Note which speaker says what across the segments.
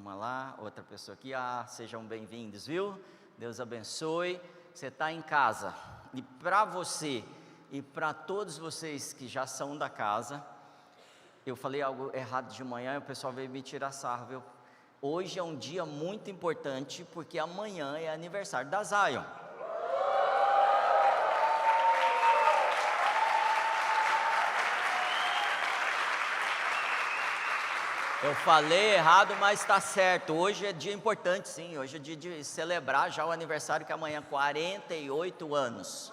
Speaker 1: uma lá, outra pessoa aqui. Sejam bem-vindos, viu? Deus abençoe. Você está em casa. E para você e para todos vocês que já são da casa, eu falei algo errado de manhã e o pessoal veio me tirar sarro, viu? Hoje é um dia muito importante porque amanhã é aniversário da Zion. Eu falei errado, mas está certo. Hoje é dia importante, sim. Hoje é dia de celebrar já o aniversário, que amanhã é 48 anos.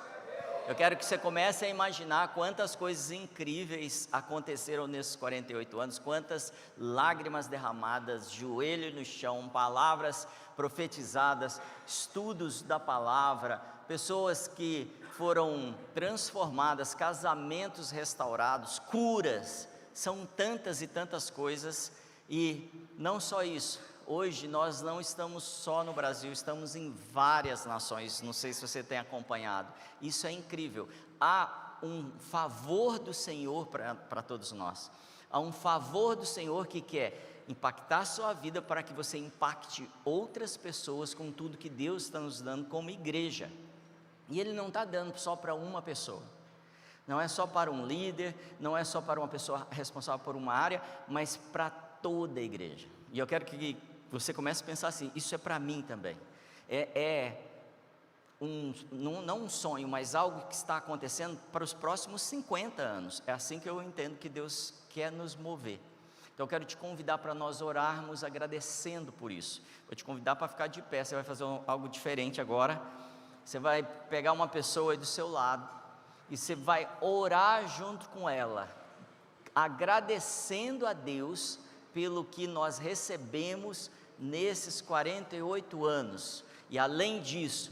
Speaker 1: Eu quero que você comece a imaginar quantas coisas incríveis aconteceram nesses 48 anos, quantas lágrimas derramadas, joelho no chão, palavras profetizadas, estudos da palavra, pessoas que foram transformadas, casamentos restaurados, curas. São tantas e tantas coisas, e não só isso, hoje nós não estamos só no Brasil, estamos em várias nações, não sei se você tem acompanhado, isso é incrível. Há um favor do Senhor para todos nós, há um favor do Senhor que quer impactar a sua vida para que você impacte outras pessoas com tudo que Deus está nos dando como igreja, e Ele não está dando só para uma pessoa. Não é só para um líder, não é só para uma pessoa responsável por uma área, mas para toda a igreja. E eu quero que você comece a pensar assim, isso é para mim também. Não um sonho, mas algo que está acontecendo para os próximos 50 anos. É assim que eu entendo que Deus quer nos mover. Então eu quero te convidar para nós orarmos agradecendo por isso. Vou te convidar para ficar de pé, você vai fazer algo diferente agora. Você vai pegar uma pessoa aí do seu lado, e você vai orar junto com ela, agradecendo a Deus pelo que nós recebemos nesses 48 anos. E além disso,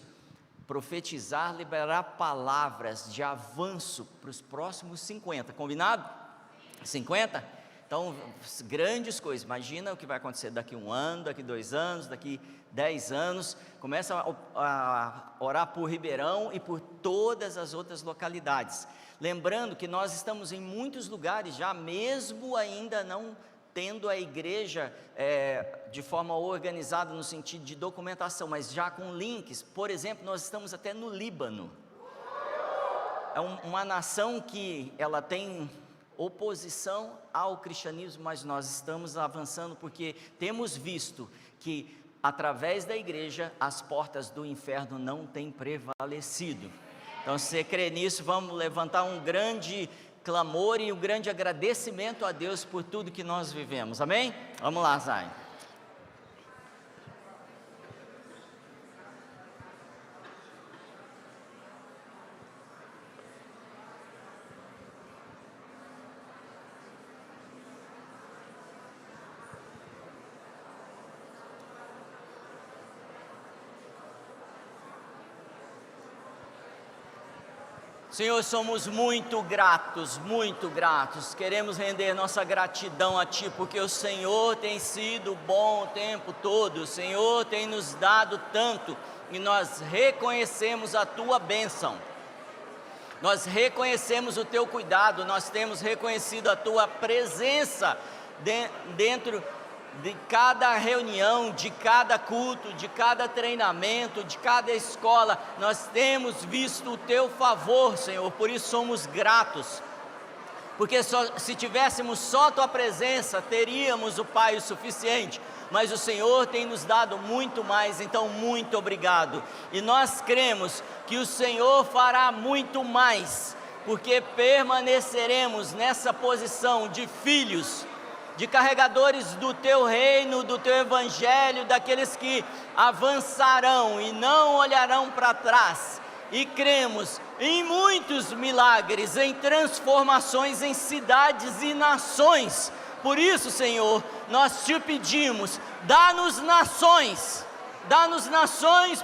Speaker 1: profetizar, liberar palavras de avanço para os próximos 50, combinado? 50? Então, grandes coisas, imagina o que vai acontecer daqui 1 ano, daqui 2 anos, daqui 10 anos, começa a orar por Ribeirão e por todas as outras localidades, lembrando que nós estamos em muitos lugares já, mesmo ainda não tendo a igreja de forma organizada no sentido de documentação, mas já com links. Por exemplo, nós estamos até no Líbano, é uma nação que ela tem oposição ao cristianismo, mas nós estamos avançando porque temos visto que através da igreja as portas do inferno não têm prevalecido. Então, se você crê nisso, vamos levantar um grande clamor e um grande agradecimento a Deus por tudo que nós vivemos, amém? Vamos lá, Zay. Senhor, somos muito gratos, queremos render nossa gratidão a Ti, porque o Senhor tem sido bom o tempo todo, o Senhor tem nos dado tanto, e nós reconhecemos a Tua bênção, nós reconhecemos o Teu cuidado, nós temos reconhecido a Tua presença dentro de cada reunião, de cada culto, de cada treinamento, de cada escola, nós temos visto o Teu favor, Senhor, por isso somos gratos, porque se tivéssemos só Tua presença, teríamos o Pai o suficiente, mas o Senhor tem nos dado muito mais, então muito obrigado, e nós cremos que o Senhor fará muito mais, porque permaneceremos nessa posição de filhos, de carregadores do Teu reino, do Teu evangelho, daqueles que avançarão e não olharão para trás, e cremos em muitos milagres, em transformações em cidades e nações. Por isso, Senhor, nós Te pedimos, dá-nos nações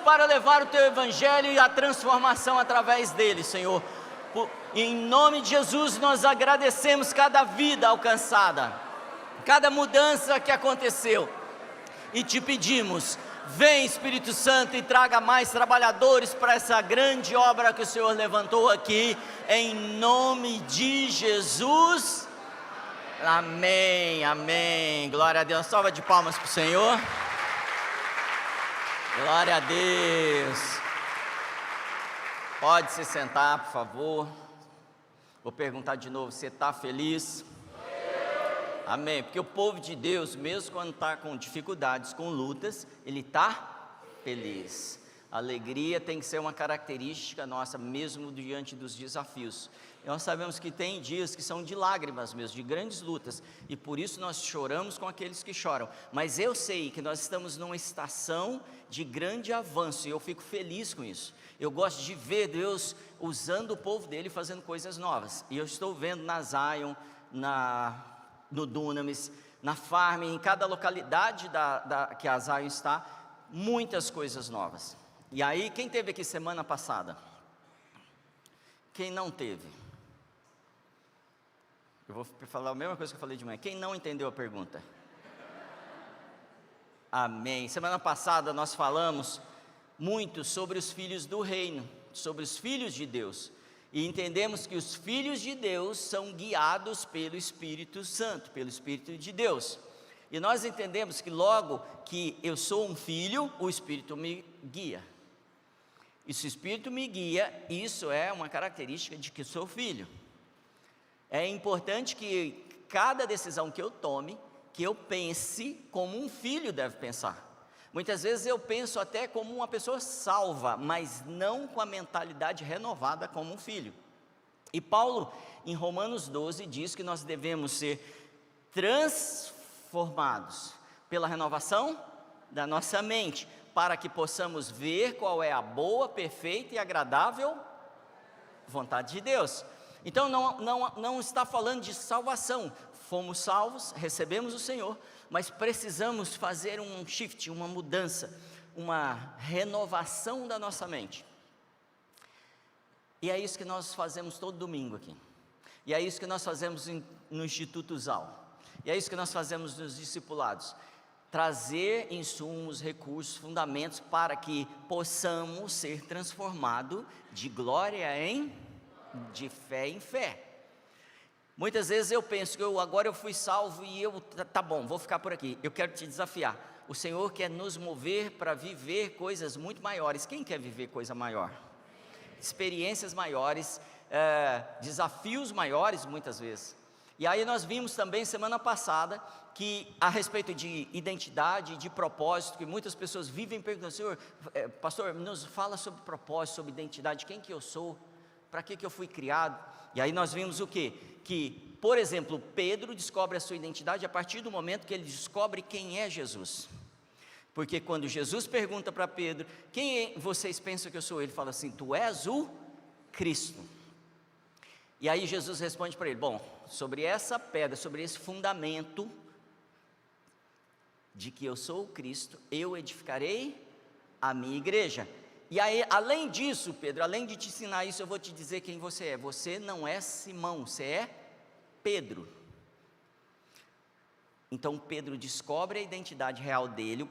Speaker 1: para levar o Teu evangelho e a transformação através dele, Senhor. Em nome de Jesus nós agradecemos cada vida alcançada, cada mudança que aconteceu, e Te pedimos, vem Espírito Santo e traga mais trabalhadores para essa grande obra que o Senhor levantou aqui, em nome de Jesus, Amém, amém. Glória a Deus. Salva de palmas para o Senhor. Glória a Deus. Pode se sentar, por favor. Vou perguntar de novo, você está feliz? Amém, porque o povo de Deus, mesmo quando está com dificuldades, com lutas, ele está feliz. A alegria tem que ser uma característica nossa, mesmo diante dos desafios. Nós sabemos que tem dias que são de lágrimas mesmo, de grandes lutas, e por isso nós choramos com aqueles que choram. Mas eu sei que nós estamos numa estação de grande avanço, e eu fico feliz com isso. Eu gosto de ver Deus usando o povo dele, fazendo coisas novas. E eu estou vendo na Zion, no Dunamis, na Farm, em cada localidade que a Zion está, muitas coisas novas. E aí, quem teve aqui semana passada? Quem não teve? Eu vou falar a mesma coisa que eu falei de manhã. Quem não entendeu a pergunta? Amém. Semana passada nós falamos muito sobre os filhos do reino, sobre os filhos de Deus. E entendemos que os filhos de Deus são guiados pelo Espírito Santo, pelo Espírito de Deus. E nós entendemos que logo que eu sou um filho, o Espírito me guia. E se o Espírito me guia, isso é uma característica de que eu sou filho. É importante que cada decisão que eu tome, que eu pense como um filho deve pensar. Muitas vezes eu penso até como uma pessoa salva, mas não com a mentalidade renovada como um filho. E Paulo, em Romanos 12, diz que nós devemos ser transformados pela renovação da nossa mente, para que possamos ver qual é a boa, perfeita e agradável vontade de Deus. Então não está falando de salvação. Fomos salvos, recebemos o Senhor, mas precisamos fazer um shift, uma mudança, uma renovação da nossa mente. E é isso que nós fazemos todo domingo aqui. E é isso que nós fazemos no Instituto Zal. E é isso que nós fazemos nos discipulados. Trazer insumos, recursos, fundamentos para que possamos ser transformados de glória de fé em fé. Muitas vezes eu penso que agora eu fui salvo e tá bom, vou ficar por aqui. Eu quero te desafiar. O Senhor quer nos mover para viver coisas muito maiores. Quem quer viver coisa maior? Experiências maiores, desafios maiores muitas vezes. E aí nós vimos também semana passada que a respeito de identidade, de propósito, que muitas pessoas vivem perguntando: Senhor, pastor, nos fala sobre propósito, sobre identidade, quem que eu sou, para que eu fui criado? E aí nós vimos o quê? Que, por exemplo, Pedro descobre a sua identidade a partir do momento que ele descobre quem é Jesus. Porque quando Jesus pergunta para Pedro: quem vocês pensam que eu sou? Ele fala assim: tu és o Cristo. E aí Jesus responde para ele: bom, sobre essa pedra, sobre esse fundamento de que eu sou o Cristo, eu edificarei a minha igreja. E aí, além disso, Pedro, além de te ensinar isso, eu vou te dizer quem você é. Você não é Simão, você é Pedro. Então Pedro descobre a identidade real dele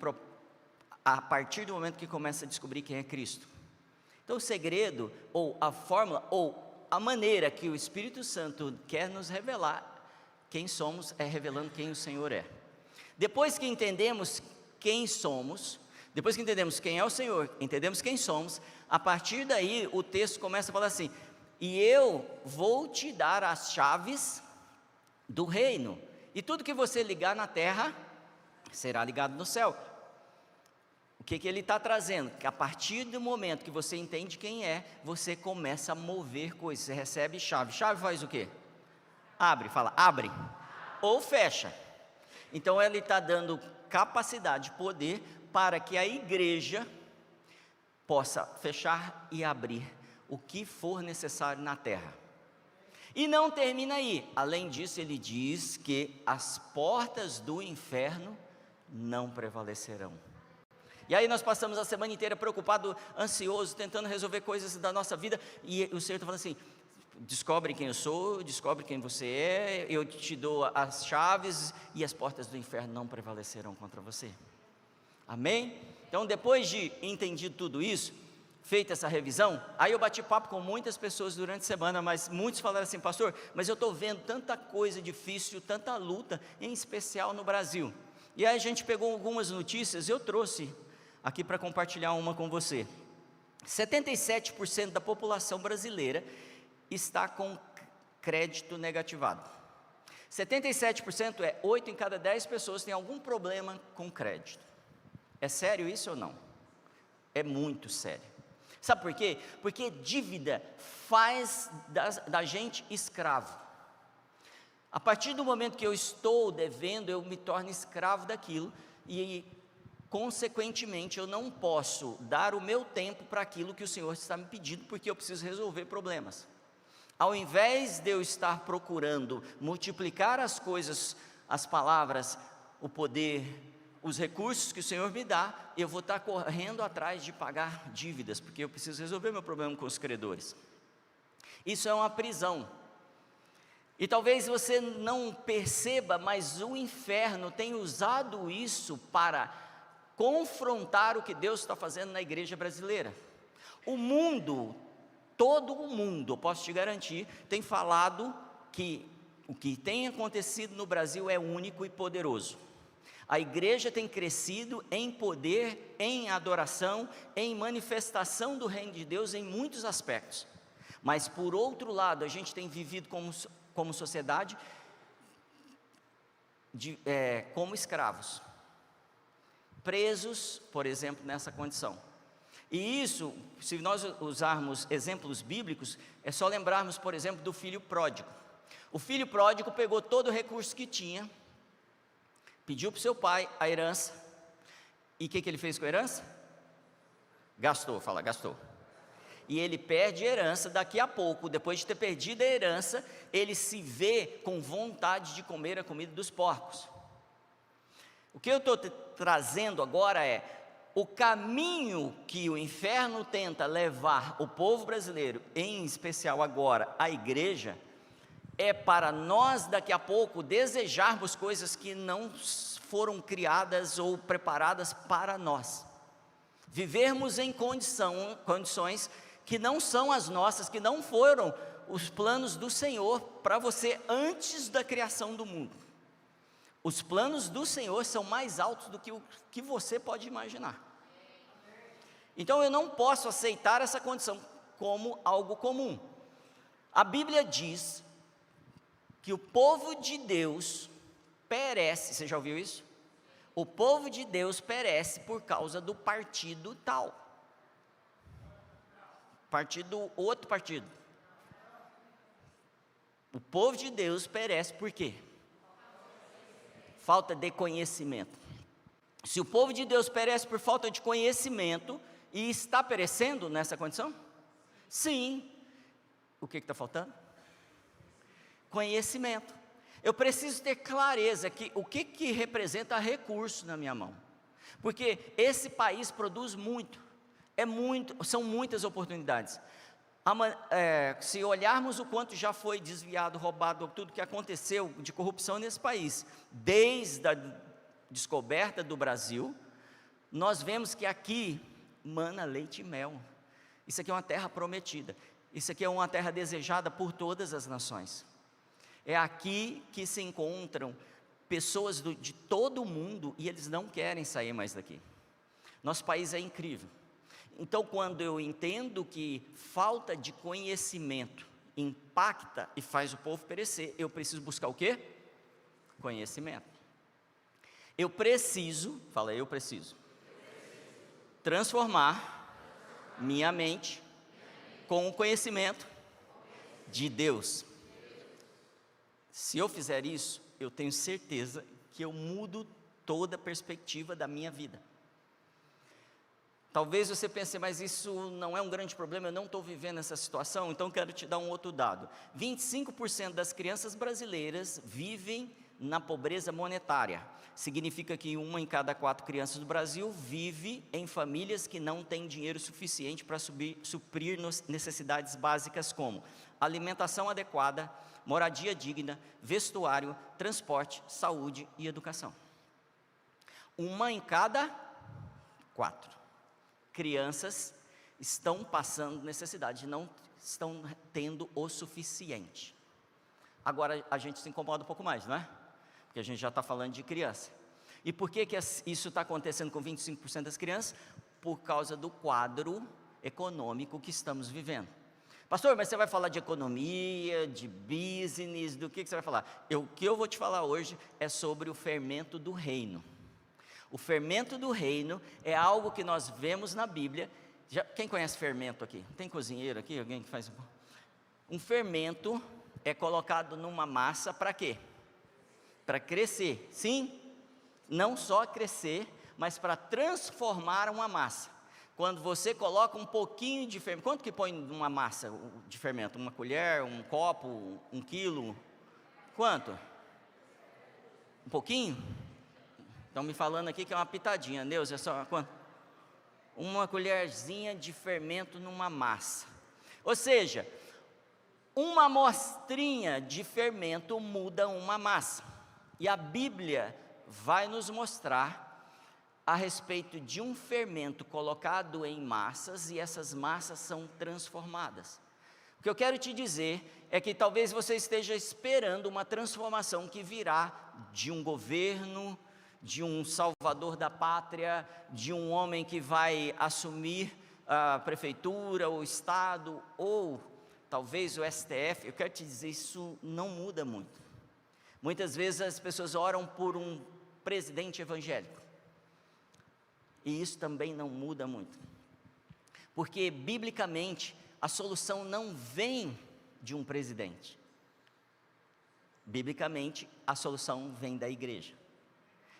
Speaker 1: a partir do momento que começa a descobrir quem é Cristo. Então o segredo, ou a fórmula, ou a maneira que o Espírito Santo quer nos revelar quem somos, é revelando quem o Senhor é. Depois que entendemos quem somos, depois que entendemos quem é o Senhor, entendemos quem somos, a partir daí o texto começa a falar assim: e eu vou te dar as chaves do reino, e tudo que você ligar na terra, será ligado no céu. O que ele está trazendo? Que a partir do momento que você entende quem é, você começa a mover coisas, você recebe chave. Chave faz o quê? Abre, fala, abre, ou fecha. Então ele está dando capacidade, poder, para que a igreja possa fechar e abrir o que for necessário na terra. E não termina aí. Além disso, ele diz que as portas do inferno não prevalecerão. E aí nós passamos a semana inteira preocupado, ansioso, tentando resolver coisas da nossa vida, e o Senhor está falando assim: descobre quem eu sou, descobre quem você é, eu te dou as chaves, e as portas do inferno não prevalecerão contra você. Amém? Então, depois de entendido tudo isso, feita essa revisão, aí eu bati papo com muitas pessoas durante a semana, mas muitos falaram assim: pastor, mas eu estou vendo tanta coisa difícil, tanta luta, em especial no Brasil. E aí a gente pegou algumas notícias, eu trouxe aqui para compartilhar uma com você. 77% da população brasileira está com crédito negativado. 77% é 8 em cada 10 pessoas têm algum problema com crédito. É sério isso ou não? É muito sério. Sabe por quê? Porque dívida faz da gente escravo. A partir do momento que eu estou devendo, eu me torno escravo daquilo e, consequentemente, eu não posso dar o meu tempo para aquilo que o Senhor está me pedindo, porque eu preciso resolver problemas. Ao invés de eu estar procurando multiplicar as coisas, as palavras, o poder, os recursos que o Senhor me dá, eu vou estar correndo atrás de pagar dívidas, porque eu preciso resolver meu problema com os credores. Isso é uma prisão. E talvez você não perceba, mas o inferno tem usado isso para confrontar o que Deus está fazendo na igreja brasileira. O mundo, todo o mundo, eu posso te garantir, tem falado que o que tem acontecido no Brasil é único e poderoso. A igreja tem crescido em poder, em adoração, em manifestação do reino de Deus em muitos aspectos. Mas por outro lado, a gente tem vivido como sociedade, como escravos, presos, por exemplo, nessa condição. E isso, se nós usarmos exemplos bíblicos, é só lembrarmos, por exemplo, do filho pródigo. O filho pródigo pegou todo o recurso que tinha, pediu para o seu pai a herança, e o que ele fez com a herança? Gastou, gastou. E ele perde a herança, daqui a pouco, depois de ter perdido a herança, ele se vê com vontade de comer a comida dos porcos. O que eu estou trazendo agora é, o caminho que o inferno tenta levar o povo brasileiro, em especial agora a igreja, é para nós daqui a pouco desejarmos coisas que não foram criadas ou preparadas para nós. Vivermos em condições que não são as nossas, que não foram os planos do Senhor para você antes da criação do mundo. Os planos do Senhor são mais altos do que o que você pode imaginar. Então eu não posso aceitar essa condição como algo comum. A Bíblia diz que o povo de Deus perece, você já ouviu isso? O povo de Deus perece por causa do partido tal. Outro partido. O povo de Deus perece por quê? Falta de conhecimento. Se o povo de Deus perece por falta de conhecimento, e está perecendo nessa condição? Sim. O que está faltando? Conhecimento. Eu preciso ter clareza que o que representa recurso na minha mão, porque esse país produz muito, são muitas oportunidades. Se olharmos o quanto já foi desviado, roubado, tudo que aconteceu de corrupção nesse país, desde a descoberta do Brasil, nós vemos que aqui mana leite e mel. Isso aqui é uma terra prometida, isso aqui é uma terra desejada por todas as nações. É aqui que se encontram pessoas de todo o mundo e eles não querem sair mais daqui. Nosso país é incrível. Então, quando eu entendo que falta de conhecimento impacta e faz o povo perecer, eu preciso buscar o quê? Conhecimento. Eu preciso transformar minha mente com o conhecimento de Deus. Se eu fizer isso, eu tenho certeza que eu mudo toda a perspectiva da minha vida. Talvez você pense, mas isso não é um grande problema, eu não estou vivendo essa situação, então quero te dar um outro dado. 25% das crianças brasileiras vivem na pobreza monetária. Significa que 1 em cada 4 crianças do Brasil vive em famílias que não têm dinheiro suficiente para suprir necessidades básicas como alimentação adequada, moradia digna, vestuário, transporte, saúde e educação. 1 em cada 4 crianças estão passando necessidade, não estão tendo o suficiente. Agora a gente se incomoda um pouco mais, não é? Porque a gente já está falando de criança. E por que isso está acontecendo com 25% das crianças? Por causa do quadro econômico que estamos vivendo. Pastor, mas você vai falar de economia, de business, do que você vai falar? O que eu vou te falar hoje é sobre o fermento do reino. O fermento do reino é algo que nós vemos na Bíblia. Quem conhece fermento aqui? Tem cozinheiro aqui? Alguém que faz? Um fermento é colocado numa massa para quê? Para crescer, sim? Não só crescer, mas para transformar uma massa. Quando você coloca um pouquinho de fermento, quanto que põe numa massa de fermento? Uma colher, um copo, 1 quilo? Quanto? Um pouquinho? Estão me falando aqui que é uma pitadinha, Deus, é só quanto? Uma colherzinha de fermento numa massa. Ou seja, uma amostrinha de fermento muda uma massa. E a Bíblia vai nos mostrar a respeito de um fermento colocado em massas, e essas massas são transformadas. O que eu quero te dizer é que talvez você esteja esperando uma transformação que virá de um governo, de um salvador da pátria, de um homem que vai assumir a prefeitura, o estado, ou talvez o STF. Eu quero te dizer, isso não muda muito. Muitas vezes as pessoas oram por um presidente evangélico, e isso também não muda muito, porque biblicamente a solução não vem de um presidente, biblicamente a solução vem da igreja,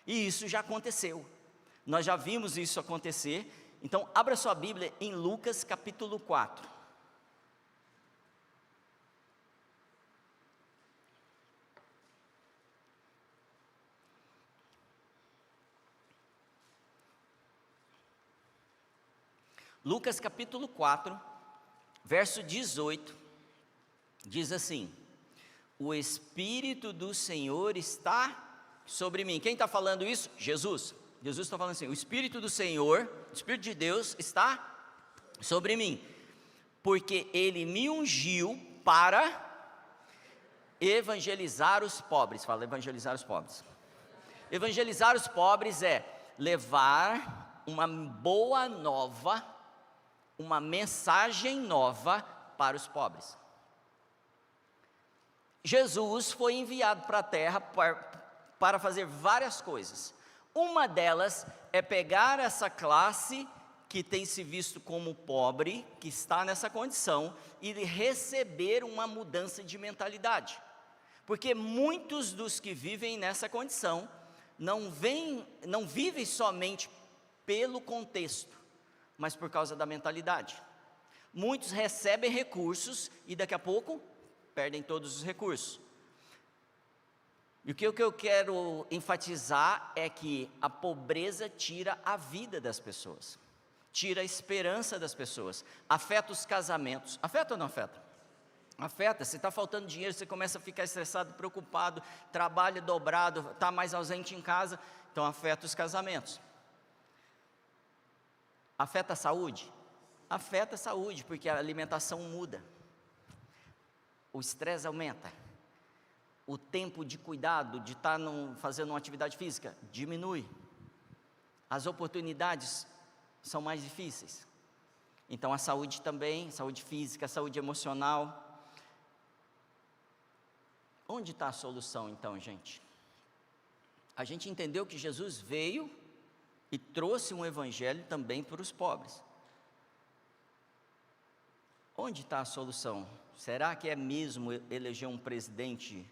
Speaker 1: e isso já aconteceu, nós já vimos isso acontecer. Então abra sua Bíblia em Lucas capítulo 4. Lucas capítulo 4, verso 18, diz assim: o Espírito do Senhor está sobre mim. Quem está falando isso? Jesus. Jesus está falando assim: o Espírito do Senhor, o Espírito de Deus está sobre mim, porque Ele me ungiu para evangelizar os pobres. Fala, evangelizar os pobres. Evangelizar os pobres é levar uma boa nova, uma mensagem nova para os pobres. Jesus foi enviado para a terra para fazer várias coisas. Uma delas é pegar essa classe que tem se visto como pobre, que está nessa condição, e receber uma mudança de mentalidade. Porque muitos dos que vivem nessa condição não vivem somente pelo contexto, mas por causa da mentalidade. Muitos recebem recursos e daqui a pouco perdem todos os recursos. E o que eu quero enfatizar é que a pobreza tira a vida das pessoas, tira a esperança das pessoas, afeta os casamentos. Afeta ou não afeta? Afeta. Se está faltando dinheiro, você começa a ficar estressado, preocupado, trabalho dobrado, está mais ausente em casa, então afeta os casamentos. Afeta a saúde? Afeta a saúde, porque a alimentação muda, o estresse aumenta, o tempo de cuidado, de estar fazendo uma atividade física, diminui, as oportunidades são mais difíceis. Então a saúde também, saúde física, saúde emocional. Onde está a solução então, gente? A gente entendeu que Jesus veio e trouxe um evangelho também para os pobres. Onde está a solução? Será que é mesmo eleger um presidente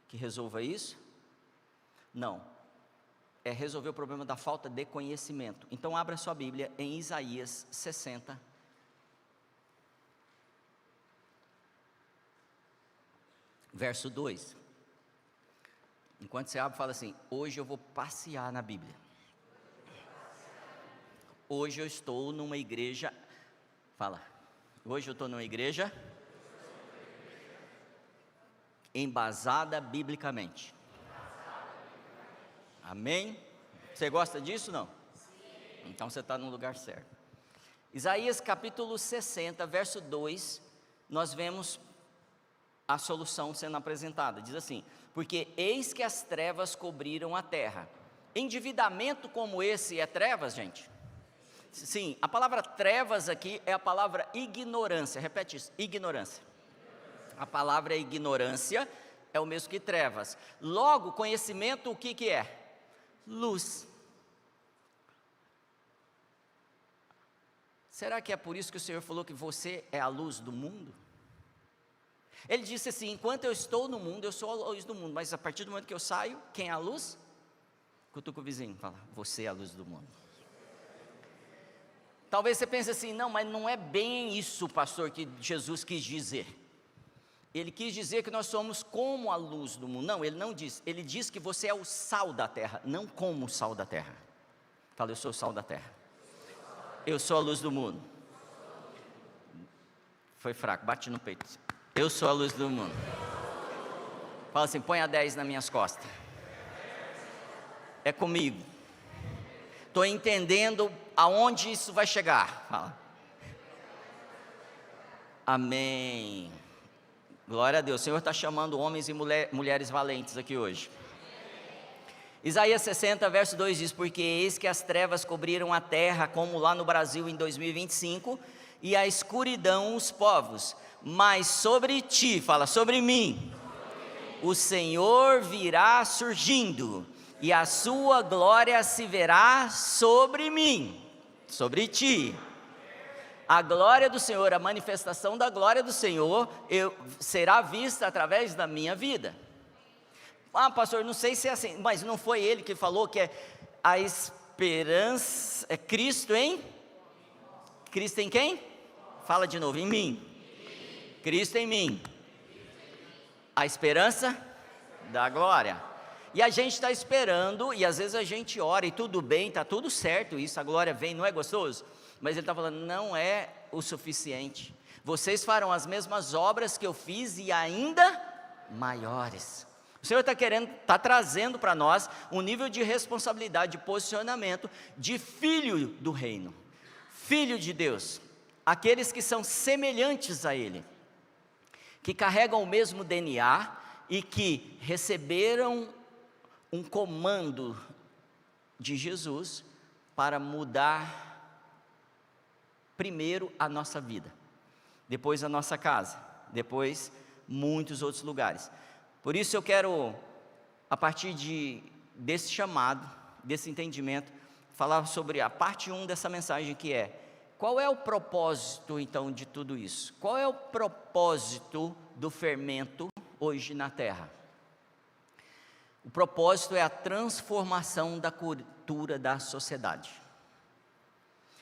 Speaker 1: que resolva isso? Não. É resolver o problema da falta de conhecimento. Então abra sua Bíblia em Isaías 60. Verso 2. Enquanto você abre, fala assim: hoje eu vou passear na Bíblia. Hoje eu estou numa igreja, fala, hoje eu estou numa igreja embasada biblicamente. Amém? Você gosta disso, não? Sim. Então você está no lugar certo. Isaías capítulo 60, verso 2, nós vemos a solução sendo apresentada. Diz assim: porque eis que as trevas cobriram a terra. Endividamento como esse é trevas, gente? Sim, a palavra trevas aqui é a palavra ignorância. Repete isso, ignorância. A palavra ignorância é o mesmo que trevas. Logo, conhecimento, o que é? Luz. Será que é por isso que o Senhor falou que você é a luz do mundo? Ele disse assim: enquanto eu estou no mundo, eu sou a luz do mundo, mas a partir do momento que eu saio, quem é a luz? Cutuca o vizinho, fala: você é a luz do mundo. Talvez você pense assim: não, mas não é bem isso, pastor, que Jesus quis dizer. Ele quis dizer que nós somos como a luz do mundo. Não, ele não diz. Ele diz que você é o sal da terra, não como o sal da terra. Fala: eu sou o sal da terra. Eu sou a luz do mundo. Foi fraco, bate no peito. Eu sou a luz do mundo. Fala assim: põe a 10 nas minhas costas. É comigo. Estou entendendo aonde isso vai chegar. Fala. Amém. Glória a Deus. O Senhor está chamando homens e mulheres valentes aqui hoje. Isaías 60, verso 2 diz: porque eis que as trevas cobriram a terra, como lá no Brasil em 2025, e a escuridão os povos, mas sobre ti, fala, sobre mim, o Senhor virá surgindo, e a sua glória se verá sobre mim, sobre ti. A glória do Senhor, a manifestação da glória do Senhor, será vista através da minha vida. Ah, pastor, não sei se é assim, mas não foi ele que falou que é a esperança, é Cristo em? Cristo em quem? Fala de novo, em mim. Cristo em mim. A esperança da glória. E a gente está esperando, e às vezes a gente ora e tudo bem, está tudo certo, isso, a glória vem, não é gostoso? Mas ele está falando: não é o suficiente. Vocês farão as mesmas obras que eu fiz e ainda maiores. O Senhor está trazendo para nós um nível de responsabilidade, de posicionamento de filho do reino, filho de Deus, aqueles que são semelhantes a Ele, que carregam o mesmo DNA e que receberam um comando de Jesus para mudar primeiro a nossa vida, depois a nossa casa, depois muitos outros lugares. Por isso eu quero, a partir desse chamado, desse entendimento, falar sobre a parte 1 dessa mensagem, que é: qual é o propósito então de tudo isso? Qual é o propósito do fermento hoje na terra? O propósito é a transformação da cultura da sociedade.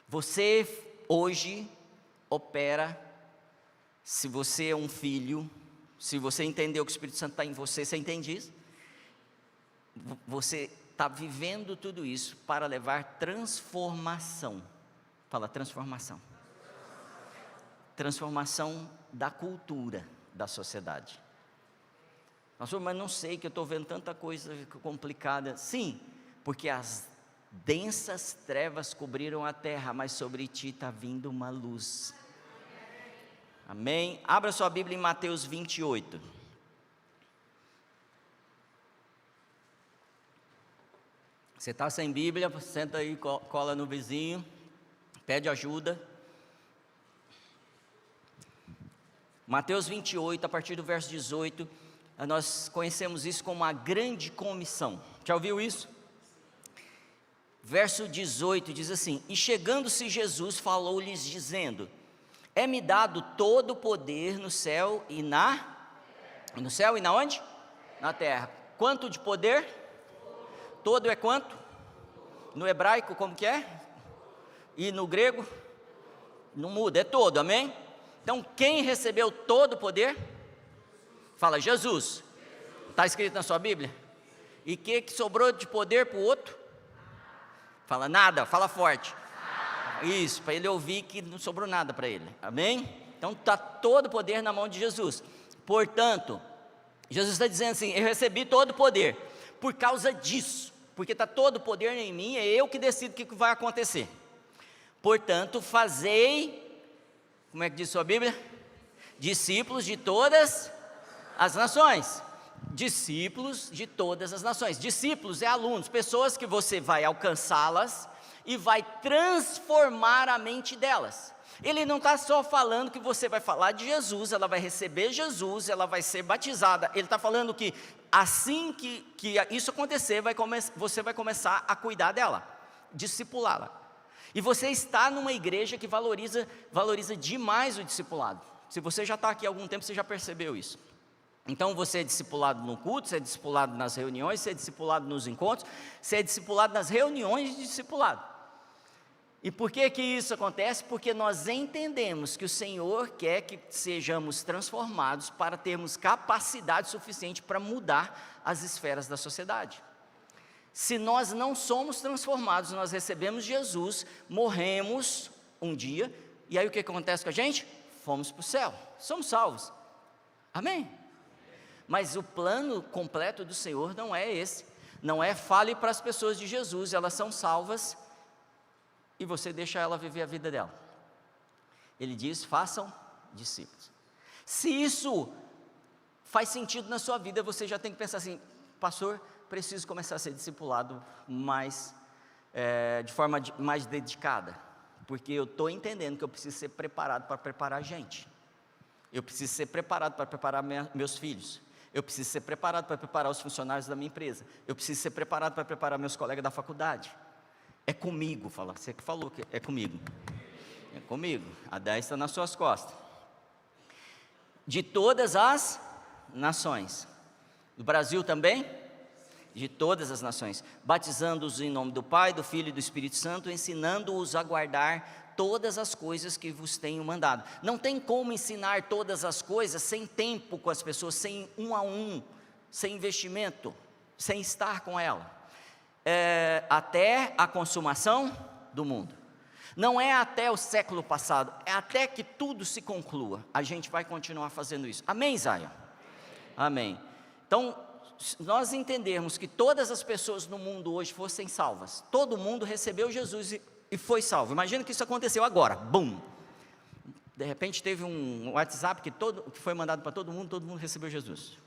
Speaker 1: Você hoje opera, se você é um filho, se você entendeu que o Espírito Santo está em você, você entende isso? Você está vivendo tudo isso para levar transformação. Fala, transformação. Transformação da cultura da sociedade. Pastor, mas não sei, que eu estou vendo tanta coisa complicada. Sim, porque as densas trevas cobriram a terra, mas sobre ti está vindo uma luz. Amém? Abra sua Bíblia em Mateus 28. Você está sem Bíblia, senta aí, cola no vizinho, pede ajuda. Mateus 28, a partir do verso 18, nós conhecemos isso como a grande comissão. Já ouviu isso? Verso 18 diz assim: e chegando-se Jesus, falou-lhes dizendo: é-me dado todo o poder no céu e no céu e na onde? Na terra. Quanto de poder? Todo é quanto? No hebraico como que é? E no grego? Não muda, é todo, amém? Então quem recebeu todo o poder? Fala, Jesus. Está escrito na sua Bíblia? E o que sobrou de poder para o outro? Fala, nada, fala forte. Isso, para ele ouvir que não sobrou nada para ele, amém? Então está todo o poder na mão de Jesus. Portanto, Jesus está dizendo assim: eu recebi todo o poder, por causa disso, porque está todo o poder em mim, é eu que decido o que vai acontecer. Portanto, fazei, como é que diz sua Bíblia? Discípulos de todas as nações. Discípulos de todas as nações. Discípulos é alunos, pessoas que você vai alcançá-las e vai transformar a mente delas. Ele não está só falando que você vai falar de Jesus, ela vai receber Jesus, ela vai ser batizada. Ele está falando que assim que isso acontecer, você vai começar a cuidar dela, discipulá-la. E você está numa igreja que valoriza demais o discipulado. Se você já está aqui há algum tempo, você já percebeu isso. Então você é discipulado no culto, você é discipulado nas reuniões, você é discipulado nos encontros, você é discipulado nas reuniões de discipulado. E por que isso acontece? Porque nós entendemos que o Senhor quer que sejamos transformados para termos capacidade suficiente para mudar as esferas da sociedade. Se nós não somos transformados, nós recebemos Jesus, morremos um dia, e aí o que acontece com a gente? Fomos para o céu, somos salvos. Amém? Mas o plano completo do Senhor não é esse. Não é fale para as pessoas de Jesus, elas são salvas e você deixa ela viver a vida dela. Ele diz, façam discípulos. Se isso faz sentido na sua vida, você já tem que pensar assim, pastor, preciso começar a ser discipulado de forma mais dedicada, porque eu estou entendendo que eu preciso ser preparado para preparar gente. Eu preciso ser preparado para preparar meus filhos. Eu preciso ser preparado para preparar os funcionários da minha empresa. Eu preciso ser preparado para preparar meus colegas da faculdade. É comigo, você que falou que é comigo. É comigo, a 10 está nas suas costas. De todas as nações. Do Brasil também? De todas as nações. Batizando-os em nome do Pai, do Filho e do Espírito Santo, ensinando-os a guardar todas as coisas que vos tenho mandado. Não tem como ensinar todas as coisas sem tempo com as pessoas, sem um a um, sem investimento, sem estar com ela. Até a consumação do mundo. Não é até o século passado, é até que tudo se conclua. A gente vai continuar fazendo isso. Amém, Zion? Amém. Então, nós entendermos que todas as pessoas no mundo hoje fossem salvas, todo mundo recebeu Jesus e foi salvo. Imagina que isso aconteceu agora, bum. De repente teve um WhatsApp que foi mandado para todo mundo recebeu Jesus.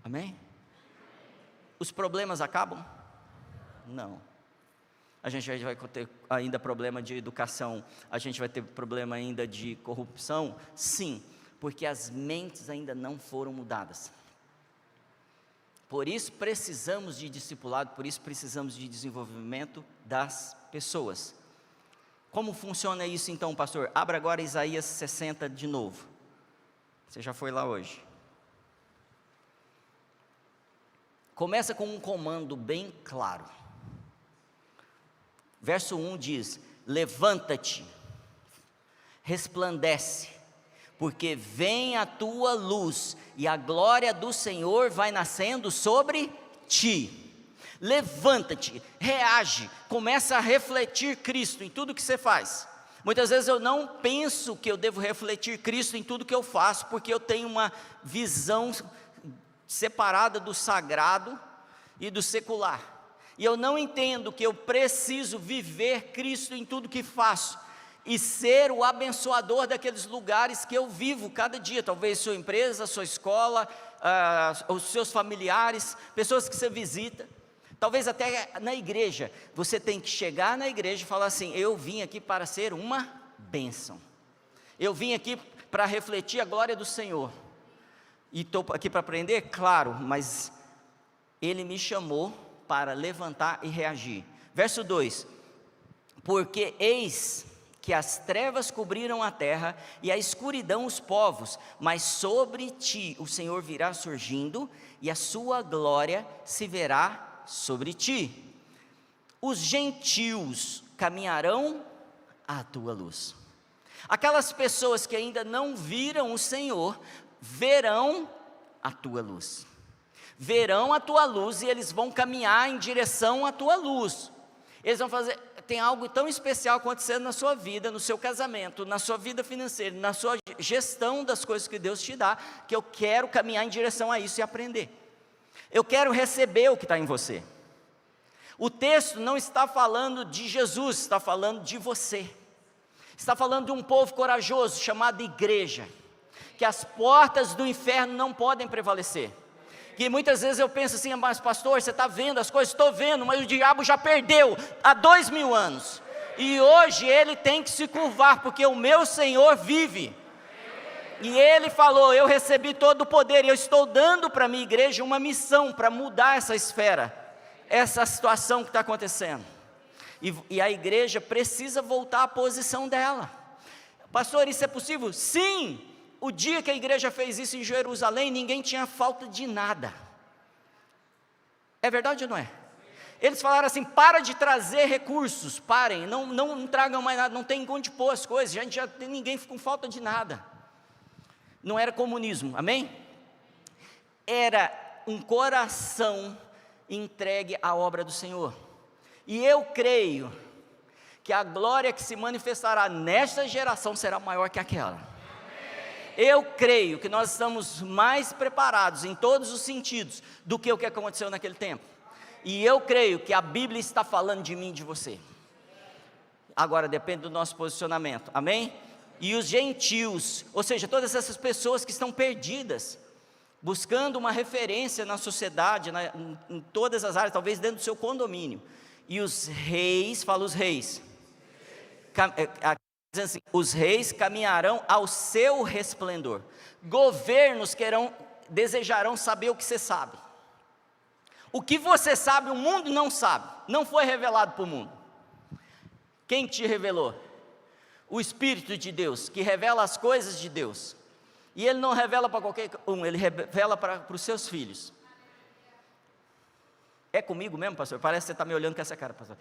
Speaker 1: Amém? Os problemas acabam? Não. A gente vai ter ainda problema de educação, a gente vai ter problema ainda de corrupção? Sim, porque as mentes ainda não foram mudadas. Por isso precisamos de discipulado, por isso precisamos de desenvolvimento das pessoas. Como funciona isso então, pastor? Abra agora Isaías 60 de novo. Você já foi lá hoje. Começa com um comando bem claro. Verso 1 diz, levanta-te, resplandece, porque vem a tua luz, e a glória do Senhor vai nascendo sobre ti. Levanta-te, reage, começa a refletir Cristo em tudo que você faz. Muitas vezes eu não penso que eu devo refletir Cristo em tudo que eu faço, porque eu tenho uma visão separada do sagrado e do secular. E eu não entendo que eu preciso viver Cristo em tudo que faço e ser o abençoador daqueles lugares que eu vivo cada dia, talvez sua empresa, sua escola, os seus familiares, pessoas que você visita, talvez até na igreja. Você tem que chegar na igreja e falar assim, eu vim aqui para ser uma bênção, eu vim aqui para refletir a glória do Senhor, e estou aqui para aprender, claro, mas Ele me chamou para levantar e reagir. Verso 2, porque eis que as trevas cobriram a terra e a escuridão os povos, mas sobre ti o Senhor virá surgindo e a sua glória se verá sobre ti. Os gentios caminharão à tua luz. Aquelas pessoas que ainda não viram o Senhor, verão a tua luz. Verão a tua luz e eles vão caminhar em direção à tua luz. Eles vão fazer, tem algo tão especial acontecendo na sua vida, no seu casamento, na sua vida financeira, na sua gestão das coisas que Deus te dá, que eu quero caminhar em direção a isso e aprender. Eu quero receber o que está em você. O texto não está falando de Jesus, está falando de você. Está falando de um povo corajoso chamado igreja, que as portas do inferno não podem prevalecer. Que muitas vezes eu penso assim, mas pastor, você está vendo as coisas? Estou vendo, mas o diabo já perdeu há 2000 anos. E hoje ele tem que se curvar, porque o meu Senhor vive. E ele falou, eu recebi todo o poder, e eu estou dando para a minha igreja uma missão para mudar essa esfera, essa situação que está acontecendo. E a igreja precisa voltar à posição dela. Pastor, isso é possível? Sim! O dia que a igreja fez isso em Jerusalém, ninguém tinha falta de nada. É verdade ou não é? Eles falaram assim, para de trazer recursos, parem, não tragam mais nada, não tem onde pôr as coisas, a gente já tem ninguém com falta de nada. Não era comunismo, amém? Era um coração entregue à obra do Senhor. E eu creio que a glória que se manifestará nesta geração será maior que aquela. Eu creio que nós estamos mais preparados em todos os sentidos do que o que aconteceu naquele tempo. E eu creio que a Bíblia está falando de mim e de você. Agora depende do nosso posicionamento, amém? E os gentios, ou seja, todas essas pessoas que estão perdidas, buscando uma referência na sociedade, em todas as áreas, talvez dentro do seu condomínio. E os reis, fala os reis, assim, os reis caminharão ao seu resplendor. Governos desejarão saber o que você sabe. O que você sabe, o mundo não sabe, não foi revelado para o mundo. Quem te revelou? O Espírito de Deus, que revela as coisas de Deus. E Ele não revela para qualquer um, Ele revela para os seus filhos. É comigo mesmo, pastor? Parece que você está me olhando com essa cara, pastor.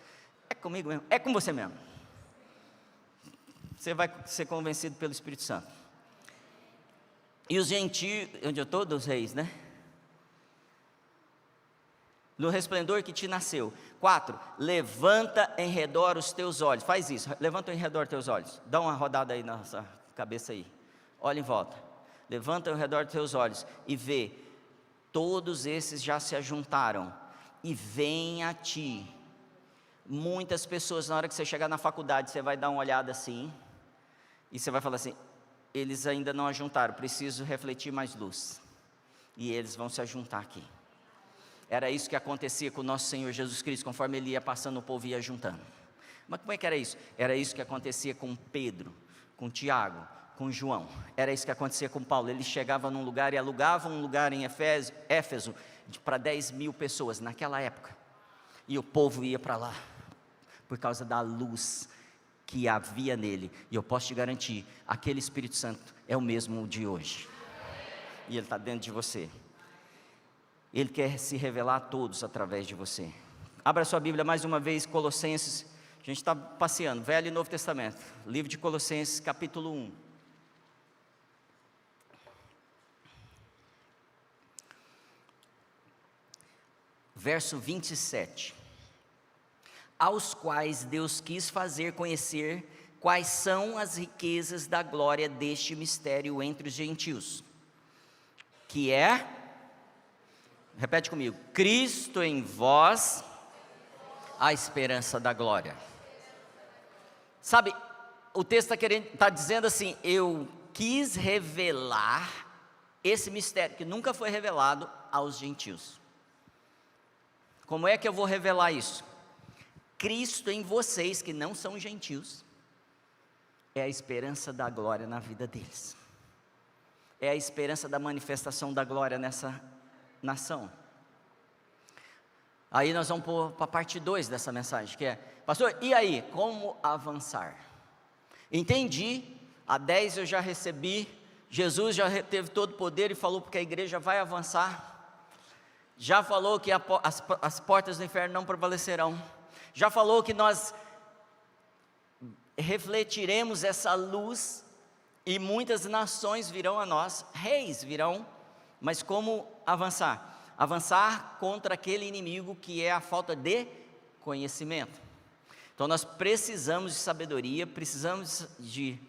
Speaker 1: É comigo mesmo? É com você mesmo. Você vai ser convencido pelo Espírito Santo. E os gentios, onde eu estou? Dos reis, né? No resplendor que te nasceu. 4, levanta em redor os teus olhos. Faz isso, levanta em redor os teus olhos. Dá uma rodada aí na nossa cabeça aí. Olha em volta. Levanta em redor dos teus olhos e vê. Todos esses já se ajuntaram. E vem a ti. Muitas pessoas, na hora que você chegar na faculdade, você vai dar uma olhada assim. E você vai falar assim, eles ainda não ajuntaram, preciso refletir mais luz. E eles vão se ajuntar aqui. Era isso que acontecia com o nosso Senhor Jesus Cristo, conforme Ele ia passando, o povo ia juntando. Mas como é que era isso? Era isso que acontecia com Pedro, com Tiago, com João. Era isso que acontecia com Paulo. Ele chegava num lugar e alugava um lugar em Éfeso para 10.000 pessoas naquela época. E o povo ia para lá, por causa da luz que havia nele. E eu posso te garantir, aquele Espírito Santo é o mesmo de hoje. E ele está dentro de você. Ele quer se revelar a todos através de você. Abra sua Bíblia mais uma vez, Colossenses. A gente está passeando, Velho e Novo Testamento. Livro de Colossenses, capítulo 1. Verso 27. Aos quais Deus quis fazer conhecer quais são as riquezas da glória deste mistério entre os gentios, que é, repete comigo, Cristo em vós, a esperança da glória. Sabe, o texto está dizendo assim, eu quis revelar esse mistério que nunca foi revelado aos gentios. Como é que eu vou revelar isso? Cristo em vocês, que não são gentios, é a esperança da glória na vida deles. É a esperança da manifestação da glória nessa nação. Aí nós vamos para a parte 2 dessa mensagem, que é, pastor, e aí, como avançar? Entendi, a 10 eu já recebi, Jesus já teve todo o poder e falou porque a igreja vai avançar, já falou que as portas do inferno não prevalecerão, já falou que nós refletiremos essa luz e muitas nações virão a nós, reis virão, mas como avançar? Avançar contra aquele inimigo que é a falta de conhecimento. Então nós precisamos de sabedoria, precisamos de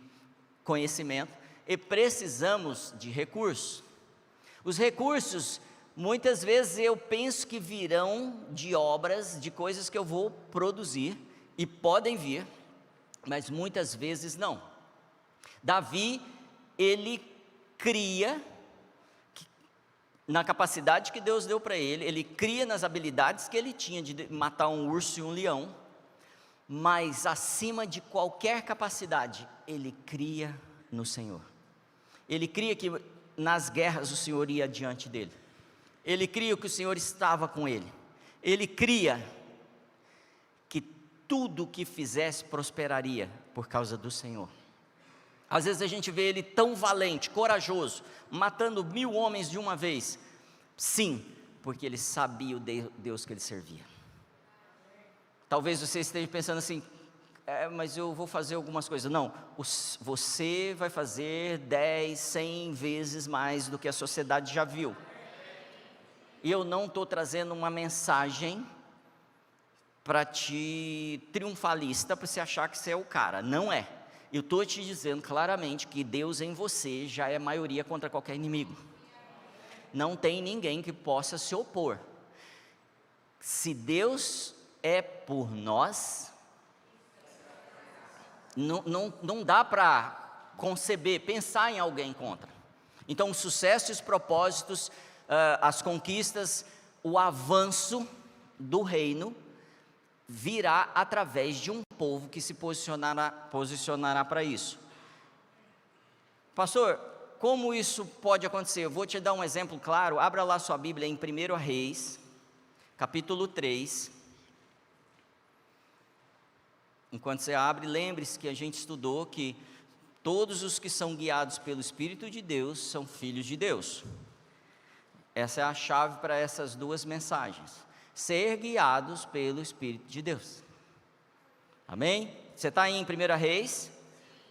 Speaker 1: conhecimento e precisamos de recursos. Os recursos Muitas vezes eu penso que virão de obras, de coisas que eu vou produzir, e podem vir, mas muitas vezes não. Davi, ele cria na capacidade que Deus deu para ele, ele cria nas habilidades que ele tinha de matar um urso e um leão, mas acima de qualquer capacidade, ele cria no Senhor. Ele cria que nas guerras o Senhor ia diante dele. Ele cria que o Senhor estava com ele. Ele cria que tudo o que fizesse prosperaria por causa do Senhor. Às vezes a gente vê ele tão valente, corajoso, matando 1000 homens de uma vez. Sim, porque ele sabia o Deus que ele servia. Talvez você esteja pensando assim, mas eu vou fazer algumas coisas. Não, você vai fazer 10, 100 vezes mais do que a sociedade já viu. E eu não estou trazendo uma mensagem para te triunfalista, para você achar que você é o cara. Não é. Eu estou te dizendo claramente que Deus em você já é maioria contra qualquer inimigo. Não tem ninguém que possa se opor. Se Deus é por nós, não dá para conceber, pensar em alguém contra. Então o sucesso e os propósitos, as conquistas, o avanço do reino virá através de um povo que se posicionará para isso. Pastor, como isso pode acontecer? Eu vou te dar um exemplo claro. Abra lá sua Bíblia em 1 Reis, capítulo 3. Enquanto você abre, lembre-se que a gente estudou que todos os que são guiados pelo Espírito de Deus são filhos de Deus. Essa é a chave para essas duas mensagens. Ser guiados pelo Espírito de Deus. Amém? Você está aí em 1 Reis,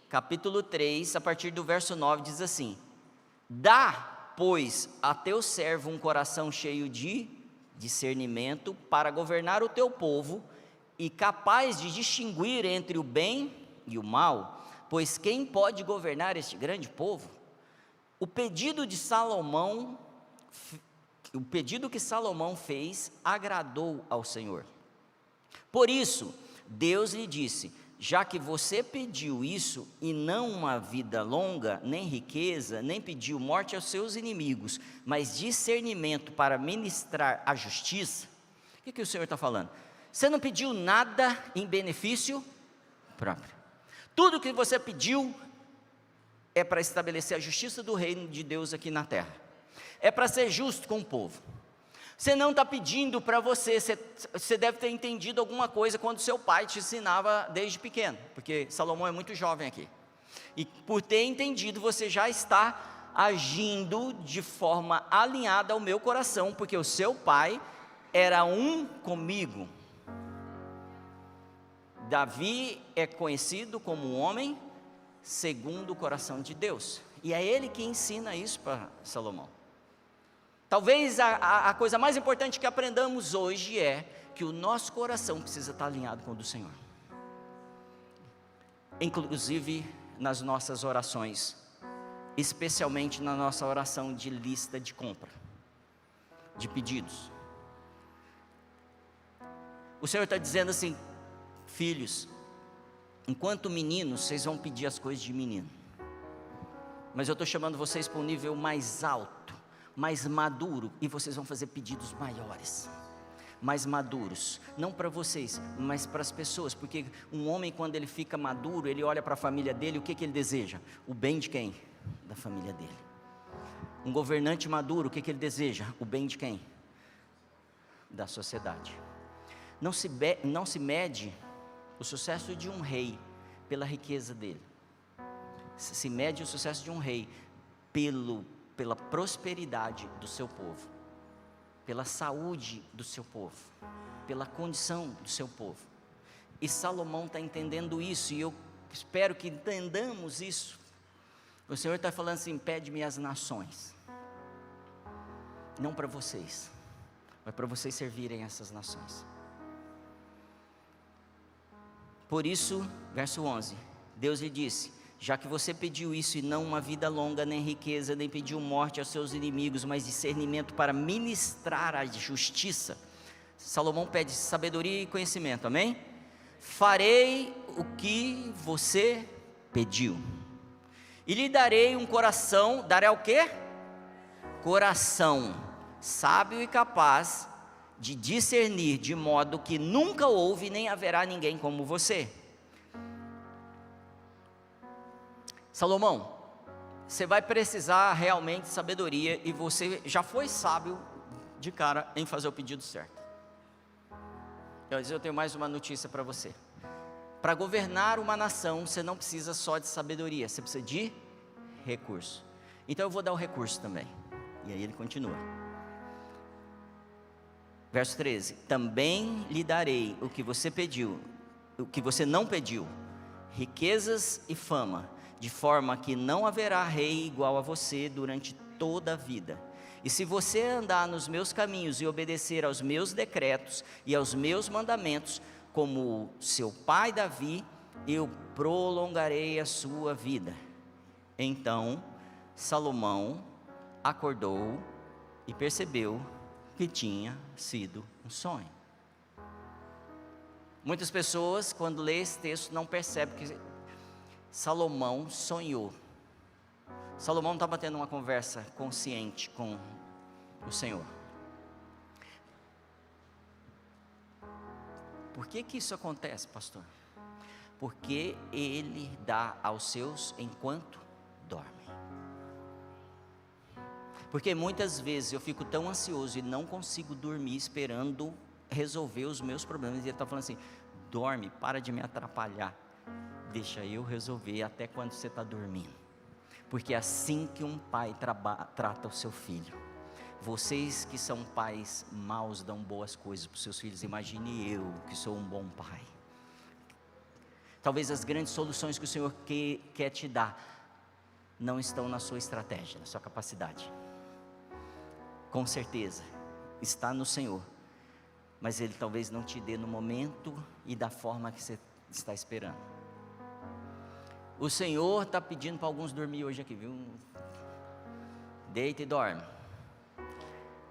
Speaker 1: capítulo 3, a partir do verso 9, diz assim: dá, pois, a teu servo um coração cheio de discernimento para governar o teu povo e capaz de distinguir entre o bem e o mal, pois quem pode governar este grande povo? O pedido que Salomão fez agradou ao Senhor. Por isso, Deus lhe disse: já que você pediu isso, e não uma vida longa, nem riqueza, nem pediu morte aos seus inimigos, mas discernimento para ministrar a justiça. O que o Senhor está falando? Você não pediu nada em benefício próprio. Tudo que você pediu é para estabelecer a justiça do reino de Deus aqui na terra. É para ser justo com o povo. Você não está pedindo para você deve ter entendido alguma coisa quando seu pai te ensinava desde pequeno, porque Salomão é muito jovem aqui. E por ter entendido, você já está agindo de forma alinhada ao meu coração, porque o seu pai era um comigo. Davi é conhecido como um homem segundo o coração de Deus, e é ele que ensina isso para Salomão. Talvez a coisa mais importante que aprendamos hoje é que o nosso coração precisa estar alinhado com o do Senhor, inclusive nas nossas orações, especialmente na nossa oração de lista de compra, de pedidos. O Senhor está dizendo assim: filhos, enquanto meninos, vocês vão pedir as coisas de menino, mas eu estou chamando vocês para um nível mais alto, mais maduro, e vocês vão fazer pedidos maiores, mais maduros, não para vocês, mas para as pessoas, porque um homem, quando ele fica maduro, ele olha para a família dele, o que ele deseja? O bem de quem? Da família dele. Um governante maduro, o que ele deseja? O bem de quem? Da sociedade. Não se mede o sucesso de um rei pela riqueza dele, se mede o sucesso de um rei pela prosperidade do seu povo, pela saúde do seu povo, pela condição do seu povo. E Salomão está entendendo isso, e eu espero que entendamos isso. O Senhor está falando assim: pede-me as nações, não para vocês, mas para vocês servirem essas nações. Por isso, verso 11, Deus lhe disse: já que você pediu isso e não uma vida longa, nem riqueza, nem pediu morte aos seus inimigos, mas discernimento para ministrar a justiça. Salomão pede sabedoria e conhecimento, amém? Farei o que você pediu, e lhe darei um coração, darei o quê? Coração sábio e capaz de discernir, de modo que nunca houve nem haverá ninguém como você. Salomão, você vai precisar realmente de sabedoria, e você já foi sábio de cara em fazer o pedido certo. Eu tenho mais uma notícia para você. Para governar uma nação, você não precisa só de sabedoria, você precisa de recurso. Então eu vou dar o recurso também. E aí ele continua. Verso 13: também lhe darei o que você pediu, o que você não pediu, riquezas e fama, de forma que não haverá rei igual a você durante toda a vida. E se você andar nos meus caminhos e obedecer aos meus decretos e aos meus mandamentos, como seu pai Davi, eu prolongarei a sua vida. Então Salomão acordou e percebeu que tinha sido um sonho. Muitas pessoas, quando lê esse texto, não percebem que Salomão sonhou. Salomão estava tendo uma conversa consciente com o Senhor. Por que isso acontece, pastor? Porque ele dá aos seus enquanto dorme. Porque muitas vezes eu fico tão ansioso e não consigo dormir esperando resolver os meus problemas. E ele está falando assim: dorme, para de me atrapalhar, deixa eu resolver até quando você está dormindo. Porque é assim que um pai trata o seu filho. Vocês que são pais maus dão boas coisas para os seus filhos. Imagine eu que sou um bom pai. Talvez as grandes soluções que o Senhor quer te dar não estão na sua estratégia, na sua capacidade. Com certeza está no Senhor, mas Ele talvez não te dê no momento e da forma que você está esperando. O Senhor está pedindo para alguns dormir hoje aqui, viu? Deita e dorme.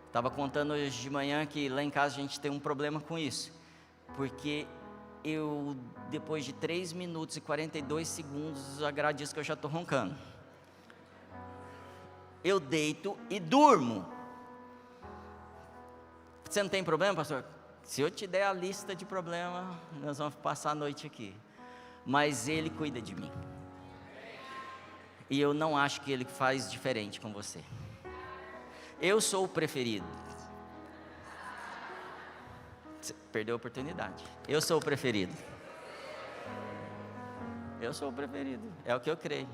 Speaker 1: Estava contando hoje de manhã que lá em casa a gente tem um problema com isso, porque eu, depois de 3 minutos e 42 segundos, a Gra diz que eu já estou roncando. Eu deito e durmo. Você não tem problema, pastor? Se eu te der a lista de problemas, nós vamos passar a noite aqui. Mas Ele cuida de mim. E eu não acho que Ele faz diferente com você. Eu sou o preferido. Você perdeu a oportunidade. Eu sou o preferido. Eu sou o preferido. É o que eu creio.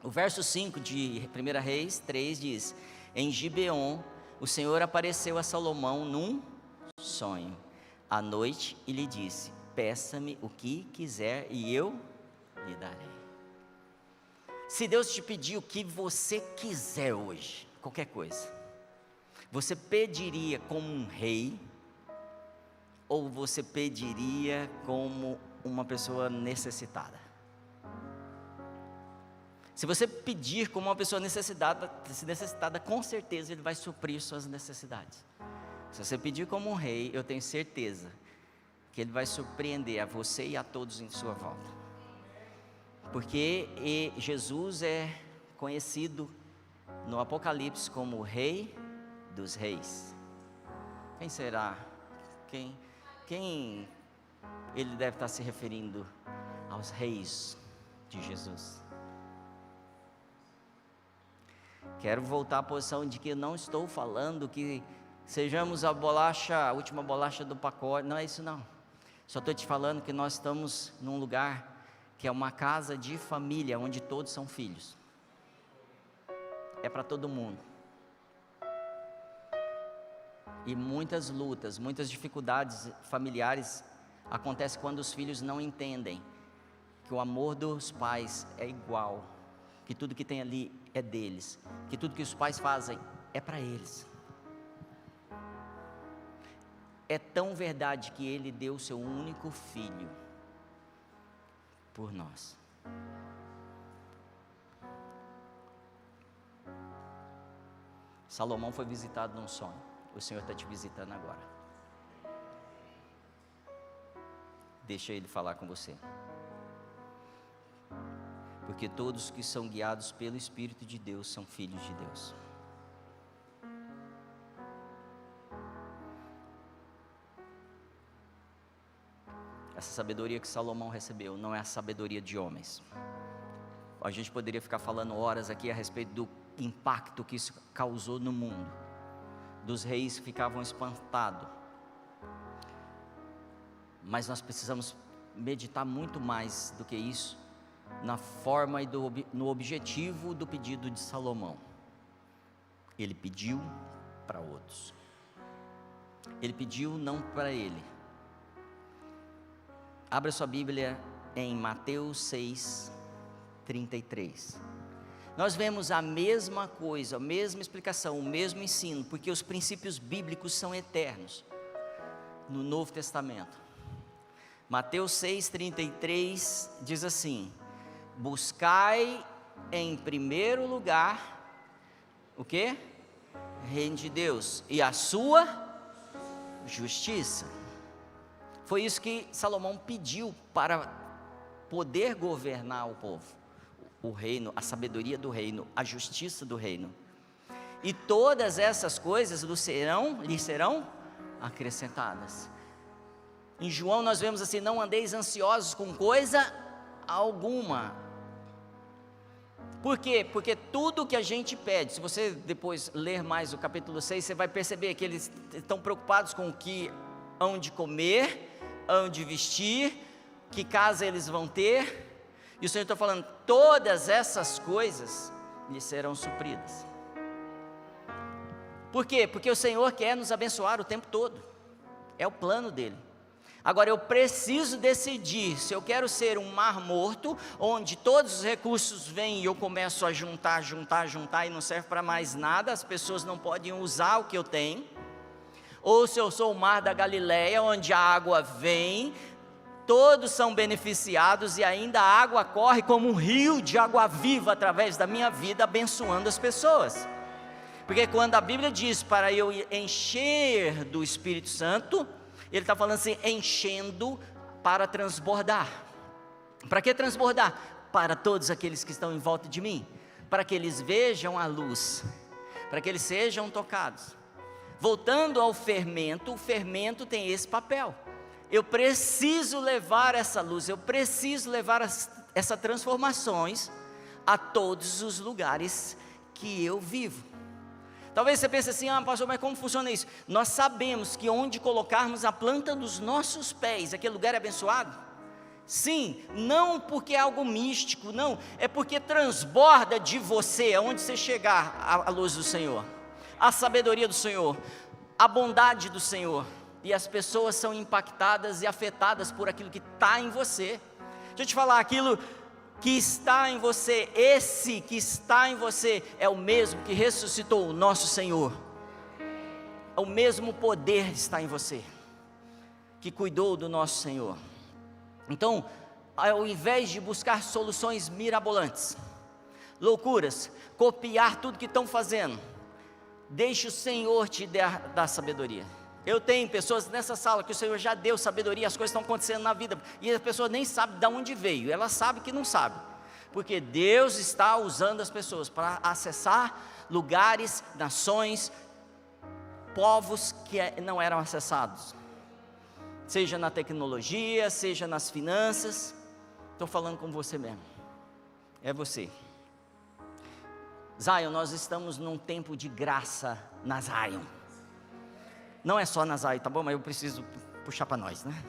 Speaker 1: O verso 5 de 1 Reis 3 diz: em Gibeon, o Senhor apareceu a Salomão num sonho à noite e lhe disse: peça-me o que quiser e eu lhe darei. Se Deus te pedir o que você quiser hoje, qualquer coisa, você pediria como um rei, ou você pediria como uma pessoa necessitada? Se você pedir como uma pessoa necessitada, com certeza Ele vai suprir suas necessidades. Se você pedir como um rei, eu tenho certeza que Ele vai surpreender a você e a todos em sua volta. Porque Jesus é conhecido no Apocalipse como o Rei dos Reis. Quem será? Quem Ele deve estar se referindo? Aos reis de Jesus. Quero voltar à posição de que eu não estou falando que sejamos a última bolacha do pacote. Não é isso não. Só estou te falando que nós estamos num lugar que é uma casa de família, onde todos são filhos. É para todo mundo. E muitas lutas, muitas dificuldades familiares acontecem quando os filhos não entendem que o amor dos pais é igual, que tudo que tem ali é deles, que tudo que os pais fazem é para eles. É tão verdade que Ele deu o seu único filho por nós. Salomão foi visitado num sonho. O Senhor está te visitando agora. Deixa Ele falar com você. Porque todos que são guiados pelo Espírito de Deus são filhos de Deus. Essa sabedoria que Salomão recebeu não é a sabedoria de homens. A gente poderia ficar falando horas aqui a respeito do impacto que isso causou no mundo, dos reis que ficavam espantados. Mas nós precisamos meditar muito mais do que isso, na forma e no objetivo do pedido de Salomão. Ele pediu para outros. Ele pediu não para ele. Abra sua Bíblia em Mateus 6, 33. Nós vemos a mesma coisa, a mesma explicação, o mesmo ensino, porque os princípios bíblicos são eternos, no Novo Testamento. Mateus 6, 33 diz assim: buscai em primeiro lugar, o quê? Reino de Deus e a sua justiça. Foi isso que Salomão pediu para poder governar o povo, o reino, a sabedoria do reino, a justiça do reino. E todas essas coisas lhe serão acrescentadas. Em João nós vemos assim: não andeis ansiosos com coisa alguma. Por quê? Porque tudo que a gente pede, se você depois ler mais o capítulo 6, você vai perceber que eles estão preocupados com o que hão de comer, hão de vestir, que casa eles vão ter, e o Senhor está falando, todas essas coisas lhes serão supridas. Por quê? Porque o Senhor quer nos abençoar o tempo todo, é o plano dele. Agora eu preciso decidir se eu quero ser um mar morto, onde todos os recursos vêm e eu começo a juntar e não serve para mais nada, as pessoas não podem usar o que eu tenho, ou se eu sou o mar da Galileia, onde a água vem, todos são beneficiados e ainda a água corre como um rio de água viva através da minha vida, abençoando as pessoas. Porque quando a Bíblia diz para eu encher do Espírito Santo, ele está falando assim, enchendo para transbordar. Para que transbordar? Para todos aqueles que estão em volta de mim, para que eles vejam a luz, para que eles sejam tocados. Voltando ao fermento, o fermento tem esse papel. Eu preciso levar essa luz, eu preciso levar essas transformações a todos os lugares que eu vivo. Talvez você pense assim, pastor, mas como funciona isso? Nós sabemos que onde colocarmos a planta dos nossos pés, aquele lugar é abençoado? Sim, não porque é algo místico, não, é porque transborda de você, aonde você chegar, a luz do Senhor, a sabedoria do Senhor, a bondade do Senhor, e as pessoas são impactadas e afetadas por aquilo que está em você. Deixa eu te falar, aquilo que está em você, esse que está em você, é o mesmo que ressuscitou o nosso Senhor, o mesmo poder está em você, que cuidou do nosso Senhor. Então, ao invés de buscar soluções mirabolantes, loucuras, copiar tudo que estão fazendo, deixe o Senhor te dar sabedoria. Eu tenho pessoas nessa sala que o Senhor já deu sabedoria, as coisas estão acontecendo na vida, e a pessoa nem sabe de onde veio, ela sabe que não sabe, porque Deus está usando as pessoas para acessar lugares, nações, povos que não eram acessados, seja na tecnologia, seja nas finanças. Estou falando com você mesmo, é você. Zion, nós estamos num tempo de graça na Zion. Não é só na Zion, tá bom? Mas eu preciso puxar para nós, né?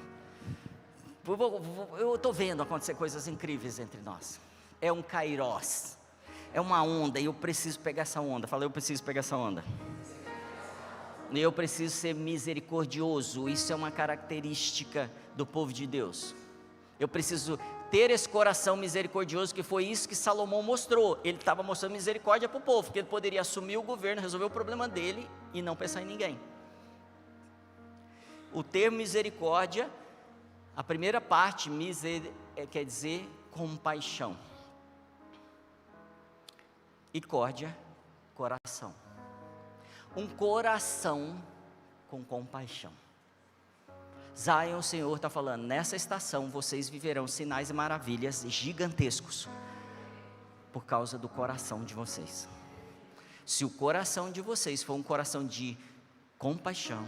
Speaker 1: Eu estou vendo acontecer coisas incríveis entre nós. É um kairós, é uma onda, e eu preciso pegar essa onda. Fala, eu preciso pegar essa onda. E eu preciso ser misericordioso, isso é uma característica do povo de Deus. Eu preciso ter esse coração misericordioso, que foi isso que Salomão mostrou. Ele estava mostrando misericórdia para o povo, porque ele poderia assumir o governo, resolver o problema dele e não pensar em ninguém. O termo misericórdia, a primeira parte, quer dizer compaixão. E córdia, coração. um coração com compaixão. Zion, o Senhor está falando, nessa estação vocês viverão sinais e maravilhas gigantescos, por causa do coração de vocês. Se o coração de vocês for um coração de compaixão,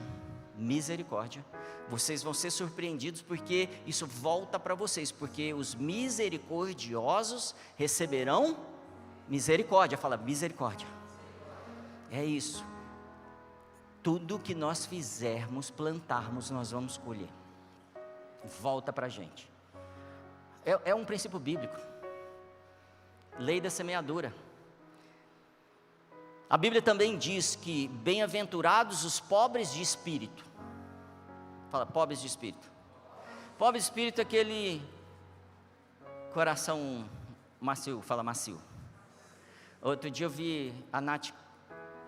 Speaker 1: misericórdia, vocês vão ser surpreendidos, porque isso volta para vocês, porque os misericordiosos receberão misericórdia. Fala, misericórdia. É isso. Tudo que nós fizermos, plantarmos, nós vamos colher. Volta para a gente. É um princípio bíblico. Lei da semeadura. A Bíblia também diz que bem-aventurados os pobres de espírito. Fala, pobres de espírito. Pobre de espírito é aquele coração macio, fala macio. Outro dia eu vi a Nath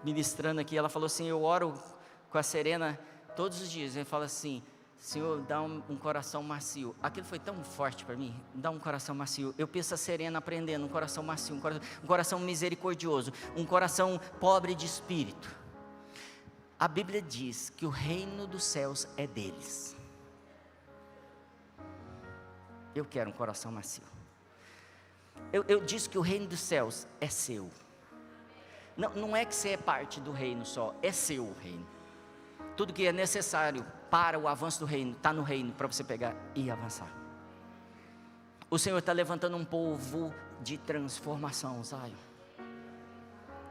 Speaker 1: ministrando aqui, ela falou assim, eu oro com a Serena todos os dias, ele fala assim, Senhor, dá um coração macio. Aquilo foi tão forte para mim, dá um coração macio. Eu penso a Serena aprendendo, um coração macio, um coração misericordioso, um coração pobre de espírito. A Bíblia diz que o reino dos céus é deles. Eu quero um coração macio. Eu disse que o reino dos céus é seu. Não é que você é parte do reino só, é seu o reino. Tudo que é necessário para o avanço do reino, está no reino para você pegar e avançar. O Senhor está levantando um povo de transformação, Zion.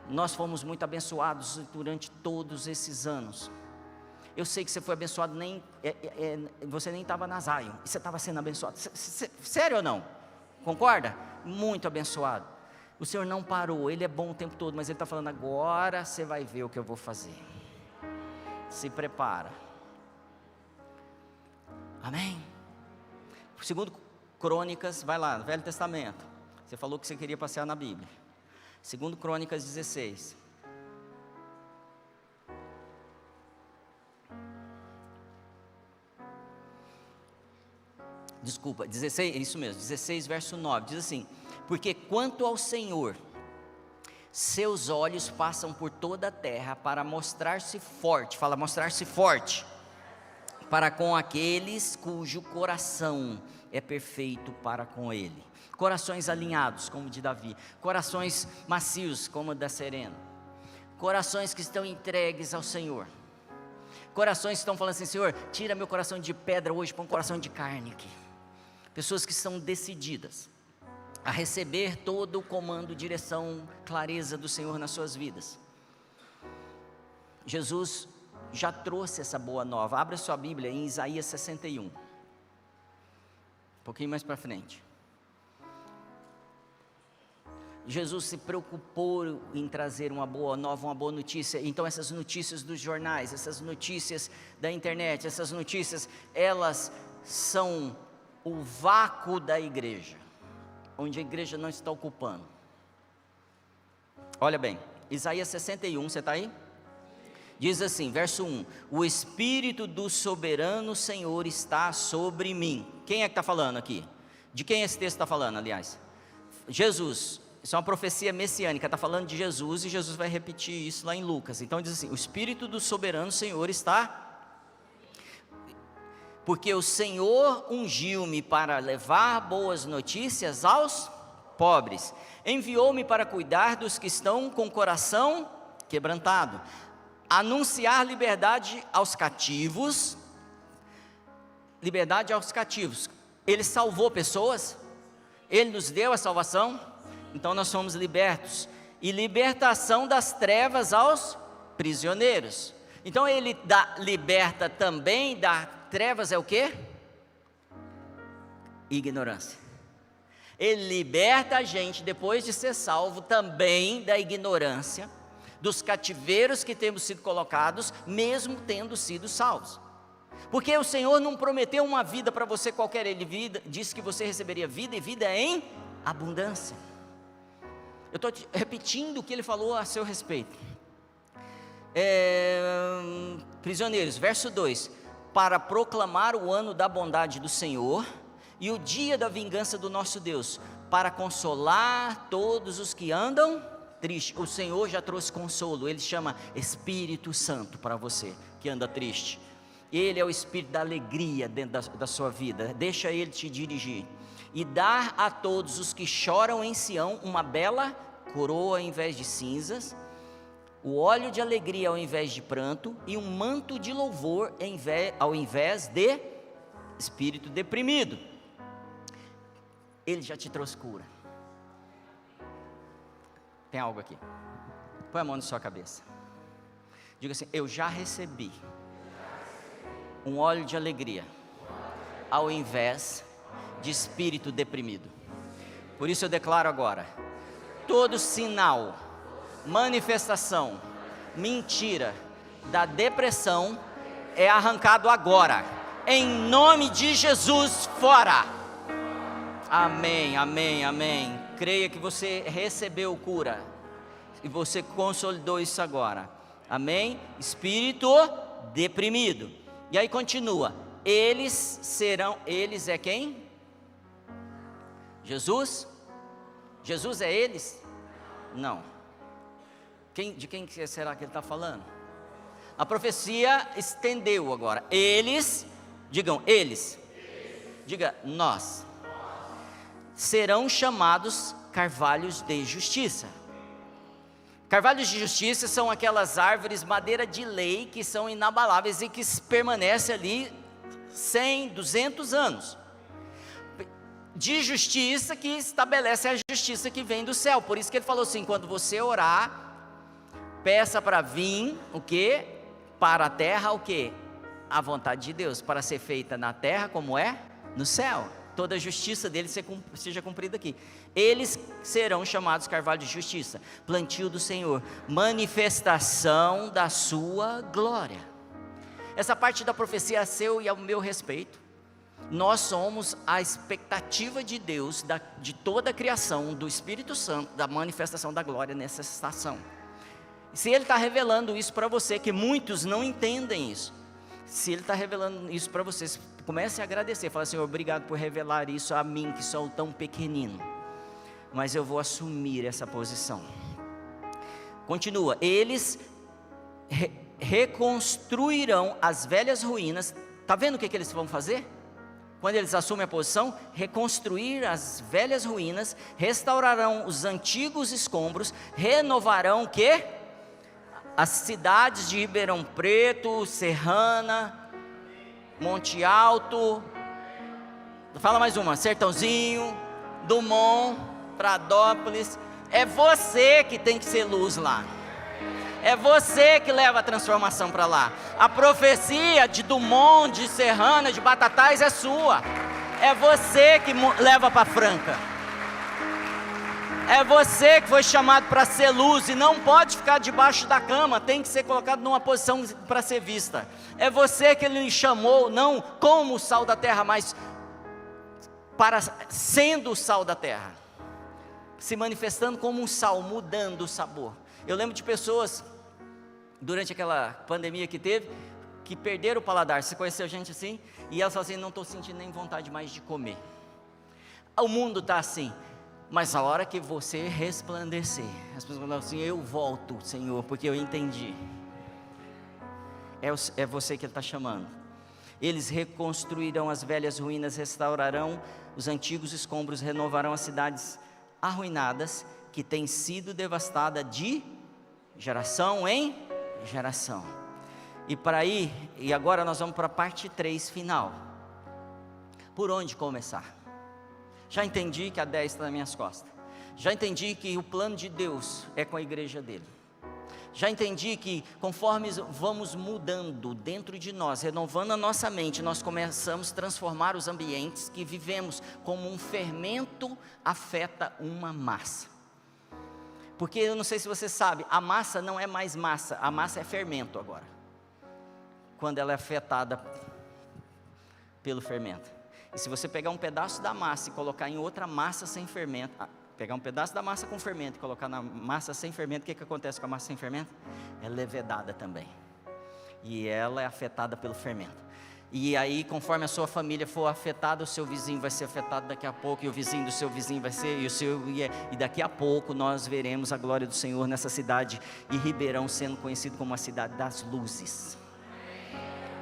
Speaker 1: Nós fomos muito abençoados durante todos esses anos. Eu sei que você foi abençoado, você nem estava na Zion, e você estava sendo abençoado. Sério ou não? Concorda? Muito abençoado. O Senhor não parou, Ele é bom o tempo todo, mas Ele está falando, agora você vai ver o que eu vou fazer. Se prepara. Amém? Segundo Crônicas, vai lá, no Velho Testamento. Você falou que você queria passear na Bíblia. Segundo Crônicas 16. Desculpa, 16, isso mesmo, 16 verso 9, diz assim, porque quanto ao Senhor, seus olhos passam por toda a terra para mostrar-se forte, fala mostrar-se forte, para com aqueles cujo coração é perfeito para com Ele. Corações alinhados, como o de Davi, corações macios, como o da Serena, corações que estão entregues ao Senhor, corações que estão falando assim, Senhor, tira meu coração de pedra hoje, põe um coração de carne aqui. Pessoas que estão decididas a receber todo o comando, direção, clareza do Senhor nas suas vidas. Jesus já trouxe essa boa nova. Abra sua Bíblia em Isaías 61. Um pouquinho mais para frente. Jesus se preocupou em trazer uma boa nova, uma boa notícia. Então essas notícias dos jornais, essas notícias da internet, essas notícias, elas são o vácuo da igreja, onde a igreja não está ocupando. Olha bem, Isaías 61, você está aí? Diz assim, verso 1, o Espírito do soberano Senhor está sobre mim. Quem é que está falando aqui? De quem esse texto está falando, aliás? Jesus. Isso é uma profecia messiânica, está falando de Jesus, e Jesus vai repetir isso lá em Lucas. Então diz assim, o Espírito do soberano Senhor está... Porque o Senhor ungiu-me para levar boas notícias aos pobres, enviou-me para cuidar dos que estão com o coração quebrantado, anunciar liberdade aos cativos. Liberdade aos cativos. Ele salvou pessoas, Ele nos deu a salvação, então nós somos libertos, e libertação das trevas aos prisioneiros. Então Ele liberta também da trevas, é o quê? Ignorância. Ele liberta a gente, depois de ser salvo, também da ignorância, dos cativeiros que temos sido colocados, mesmo tendo sido salvos. Porque o Senhor não prometeu uma vida para você qualquer, Ele disse que você receberia vida, e vida em abundância. Eu estou repetindo o que Ele falou a seu respeito. Prisioneiros, verso 2, para proclamar o ano da bondade do Senhor e o dia da vingança do nosso Deus, para consolar todos os que andam triste, o Senhor já trouxe consolo. Ele chama Espírito Santo para você que anda triste. Ele é o Espírito da alegria dentro da sua vida. Deixa Ele te dirigir. E dar a todos os que choram em Sião uma bela coroa ao invés de cinzas, o óleo de alegria ao invés de pranto, e um manto de louvor ao invés de espírito deprimido. Ele já te trouxe cura. Tem algo aqui. Põe a mão na sua cabeça. Diga assim: eu já recebi um óleo de alegria ao invés de espírito deprimido. Por isso eu declaro agora: todo sinal, manifestação, mentira da depressão é arrancado agora, em nome de Jesus, fora. Amém, amém, amém. Creia que você recebeu cura e você consolidou isso agora. Amém? Espírito deprimido. E aí continua: eles é quem? Jesus? Jesus é eles? Não. De quem será que ele está falando? A profecia estendeu agora. Eles, digam eles. Diga nós. Serão chamados carvalhos de justiça. Carvalhos de justiça são aquelas árvores madeira de lei que são inabaláveis e que permanecem ali 100, 200 anos. De justiça, que estabelece a justiça que vem do céu. Por isso que ele falou assim: quando você orar, peça para vir o quê? Para a terra o quê? A vontade de Deus, para ser feita na terra como é no céu. Toda a justiça dele seja cumprida aqui. Eles serão chamados carvalho de justiça, plantio do Senhor, manifestação da sua glória. Essa parte da profecia é seu e ao meu respeito. Nós somos a expectativa de Deus, de toda a criação, do Espírito Santo, da manifestação da glória nessa estação. Se Ele está revelando isso para você, que muitos não entendem isso, se Ele está revelando isso para vocês, comece a agradecer, fala: Senhor, obrigado por revelar isso a mim, que sou tão pequenino, mas eu vou assumir essa posição. Continua: eles reconstruirão as velhas ruínas. Está vendo o que eles vão fazer? Quando eles assumem a posição, reconstruir as velhas ruínas, restaurarão os antigos escombros, renovarão o quê? As cidades de Ribeirão Preto, Serrana, Monte Alto, fala mais uma, Sertãozinho, Dumont, Pradópolis. É você que tem que ser luz lá. É você que leva a transformação para lá. A profecia de Dumont, de Serrana, de Batatais é sua. É você que leva para Franca. É você que foi chamado para ser luz e não pode ficar debaixo da cama, tem que ser colocado numa posição para ser vista. É você que Ele chamou, não como o sal da terra, mas para sendo o sal da terra, se manifestando como um sal, mudando o sabor. Eu lembro de pessoas, durante aquela pandemia que teve, que perderam o paladar. Você conheceu gente assim? E elas falam assim: não estou sentindo nem vontade mais de comer. O mundo está assim. Mas a hora que você resplandecer, as pessoas falam assim: eu volto, Senhor, porque eu entendi. É você que Ele está chamando. Eles reconstruirão as velhas ruínas, restaurarão os antigos escombros, renovarão as cidades arruinadas, que têm sido devastadas de geração em geração. E agora nós vamos para a parte 3 final. Por onde começar? Já entendi que a 10 está nas minhas costas. Já entendi que o plano de Deus é com a igreja dele. Já entendi que conforme vamos mudando dentro de nós, renovando a nossa mente, nós começamos a transformar os ambientes que vivemos, como um fermento afeta uma massa. Porque eu não sei se você sabe, a massa não é mais massa, a massa é fermento agora, quando ela é afetada pelo fermento. E se você pegar um pedaço da massa e colocar em outra massa sem fermento, pegar um pedaço da massa com fermento e colocar na massa sem fermento, o que acontece com a massa sem fermento? Ela é levedada também, e ela é afetada pelo fermento. E aí, conforme a sua família for afetada, o seu vizinho vai ser afetado daqui a pouco, e o vizinho do seu vizinho vai ser, e daqui a pouco nós veremos a glória do Senhor nessa cidade, e Ribeirão sendo conhecido como a cidade das luzes.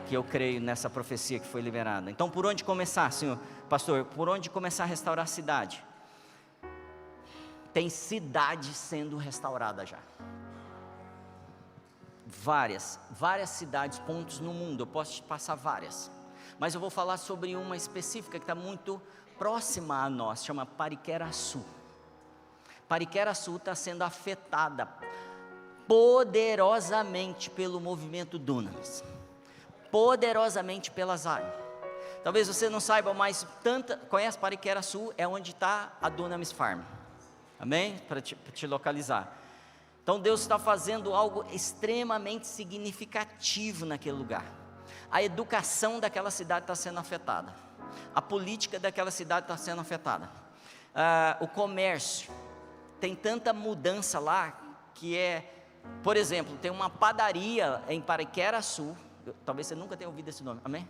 Speaker 1: Que eu creio nessa profecia que foi liberada. Então, por onde começar, Senhor? Pastor, por onde começar a restaurar a cidade? Tem cidade sendo restaurada já. Várias cidades, pontos no mundo, eu posso te passar várias, mas eu vou falar sobre uma específica que está muito próxima a nós, chama Pariquera-Açu. Pariquera-Açu está sendo afetada poderosamente pelo movimento Dunamis, poderosamente pela Zion. Talvez você não saiba, mas conhece Pariquera-Açu? É onde está a Dunamis Farm, amém? Para te localizar. Então Deus está fazendo algo extremamente significativo naquele lugar. A educação daquela cidade está sendo afetada, a política daquela cidade está sendo afetada, o comércio, tem tanta mudança lá, que por exemplo, tem uma padaria em Pariquera-Açu, talvez você nunca tenha ouvido esse nome, amém?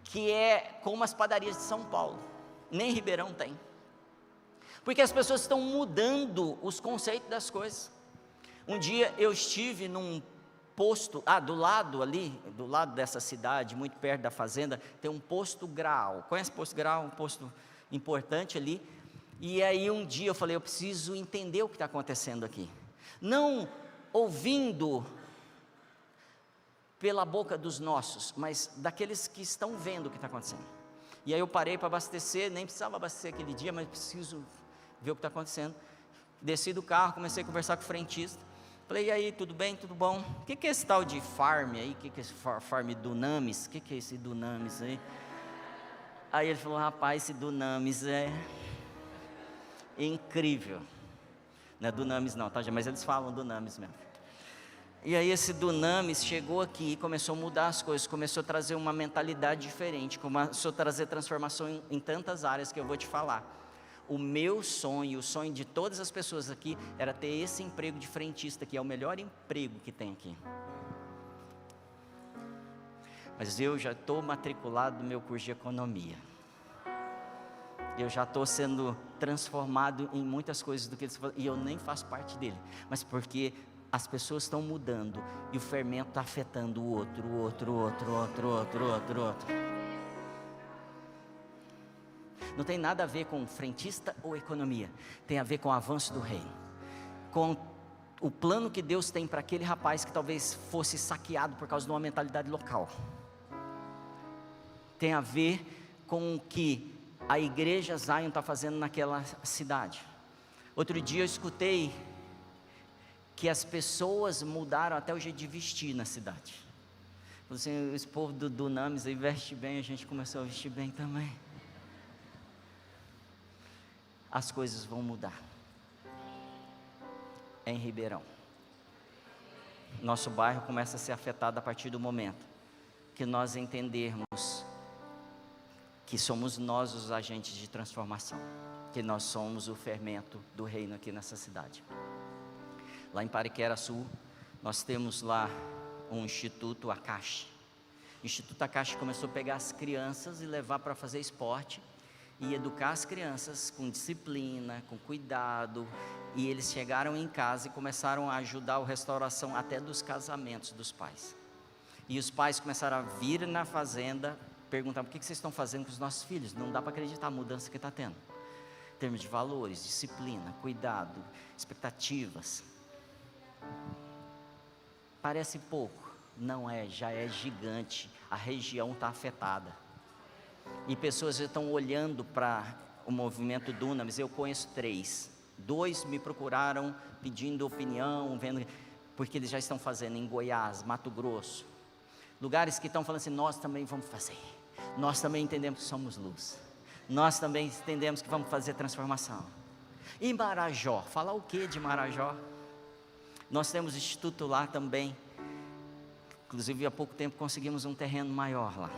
Speaker 1: Que é como as padarias de São Paulo, nem Ribeirão tem, porque as pessoas estão mudando os conceitos das coisas. Um dia eu estive num posto, do lado dessa cidade, muito perto da fazenda, tem um posto Grau. Conhece o posto Grau? Um posto importante ali. E aí um dia eu falei, eu preciso entender o que está acontecendo aqui. Não ouvindo pela boca dos nossos, mas daqueles que estão vendo o que está acontecendo. E aí eu parei para abastecer, nem precisava abastecer aquele dia, mas preciso ver o que está acontecendo. Desci do carro, comecei a conversar com o frentista. Falei, e aí, tudo bem, tudo bom? O que é esse tal de farm aí? O que é esse farm Dunamis? O que é esse Dunamis aí? Aí ele falou, rapaz, esse Dunamis é incrível. Não é Dunamis não, tá, mas eles falam Dunamis mesmo. E aí esse Dunamis chegou aqui e começou a mudar as coisas, começou a trazer uma mentalidade diferente, começou a trazer transformação em tantas áreas que eu vou te falar. O meu sonho, o sonho de todas as pessoas aqui, era ter esse emprego de frentista, que é o melhor emprego que tem aqui. Mas eu já estou matriculado no meu curso de economia. Eu já estou sendo transformado em muitas coisas do que eles falam, e eu nem faço parte dele. Mas porque as pessoas estão mudando, e o fermento está afetando o outro. Não tem nada a ver com frentista ou economia, tem a ver com o avanço do reino, com o plano que Deus tem para aquele rapaz que talvez fosse saqueado por causa de uma mentalidade local. Tem a ver com o que a igreja Zion está fazendo naquela cidade. Outro dia eu escutei que as pessoas mudaram até o jeito de vestir na cidade. Assim, esse povo do Dunamis aí veste bem, a gente começou a vestir bem também. As coisas vão mudar em Ribeirão. Nosso bairro começa a ser afetado a partir do momento que nós entendermos que somos nós os agentes de transformação, que nós somos o fermento do reino aqui nessa cidade. Lá em Pariquera-Açu, nós temos lá um Instituto Akashi. O Instituto Akashi começou a pegar as crianças e levar para fazer esporte, e educar as crianças com disciplina, com cuidado, e eles chegaram em casa e começaram a ajudar a restauração até dos casamentos dos pais. E os pais começaram a vir na fazenda, perguntar, por que vocês estão fazendo com os nossos filhos? Não dá para acreditar a mudança que está tendo, em termos de valores, disciplina, cuidado, expectativas. Parece pouco, não é, já é gigante, a região está afetada. E pessoas já estão olhando para o movimento Dunamis. Eu conheço 3, 2 me procuraram pedindo opinião, vendo, porque eles já estão fazendo em Goiás, Mato Grosso, lugares que estão falando assim, nós também vamos fazer, nós também entendemos que somos luz, nós também entendemos que vamos fazer transformação. E Marajó, falar o que de Marajó? Nós temos instituto lá também, inclusive há pouco tempo conseguimos um terreno maior lá.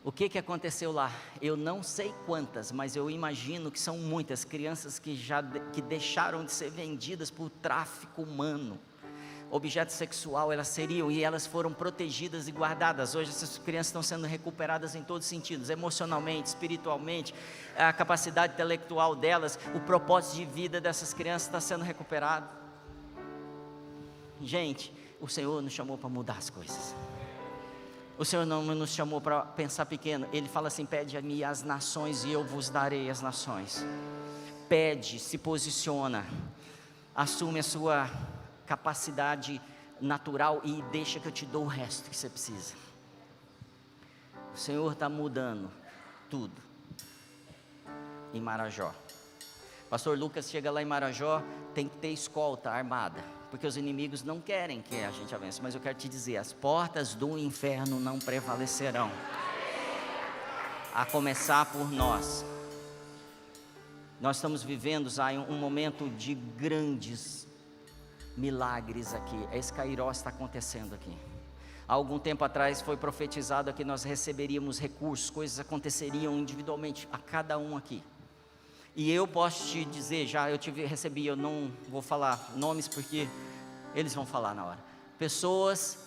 Speaker 1: O que aconteceu lá? Eu não sei quantas, mas eu imagino que são muitas crianças que deixaram de ser vendidas por tráfico humano, objeto sexual elas seriam, e elas foram protegidas e guardadas. Hoje essas crianças estão sendo recuperadas em todos os sentidos, emocionalmente, espiritualmente, a capacidade intelectual delas, o propósito de vida dessas crianças está sendo recuperado. Gente, o Senhor nos chamou para mudar as coisas. O Senhor não nos chamou para pensar pequeno. Ele fala assim: pede a mim as nações e eu vos darei as nações. Pede, se posiciona, assume a sua capacidade natural e deixa que eu te dou o resto que você precisa. O Senhor está mudando tudo em Marajó. Pastor Lucas chega lá em Marajó, tem que ter escolta armada, porque os inimigos não querem que a gente avance. Mas eu quero te dizer, as portas do inferno não prevalecerão, a começar por nós. Nós estamos vivendo, Zion, um momento de grandes milagres aqui. Esse Kairos está acontecendo aqui. Há algum tempo atrás foi profetizado que nós receberíamos recursos, coisas aconteceriam individualmente a cada um aqui. E eu posso te dizer, recebi, eu não vou falar nomes porque eles vão falar na hora. Pessoas,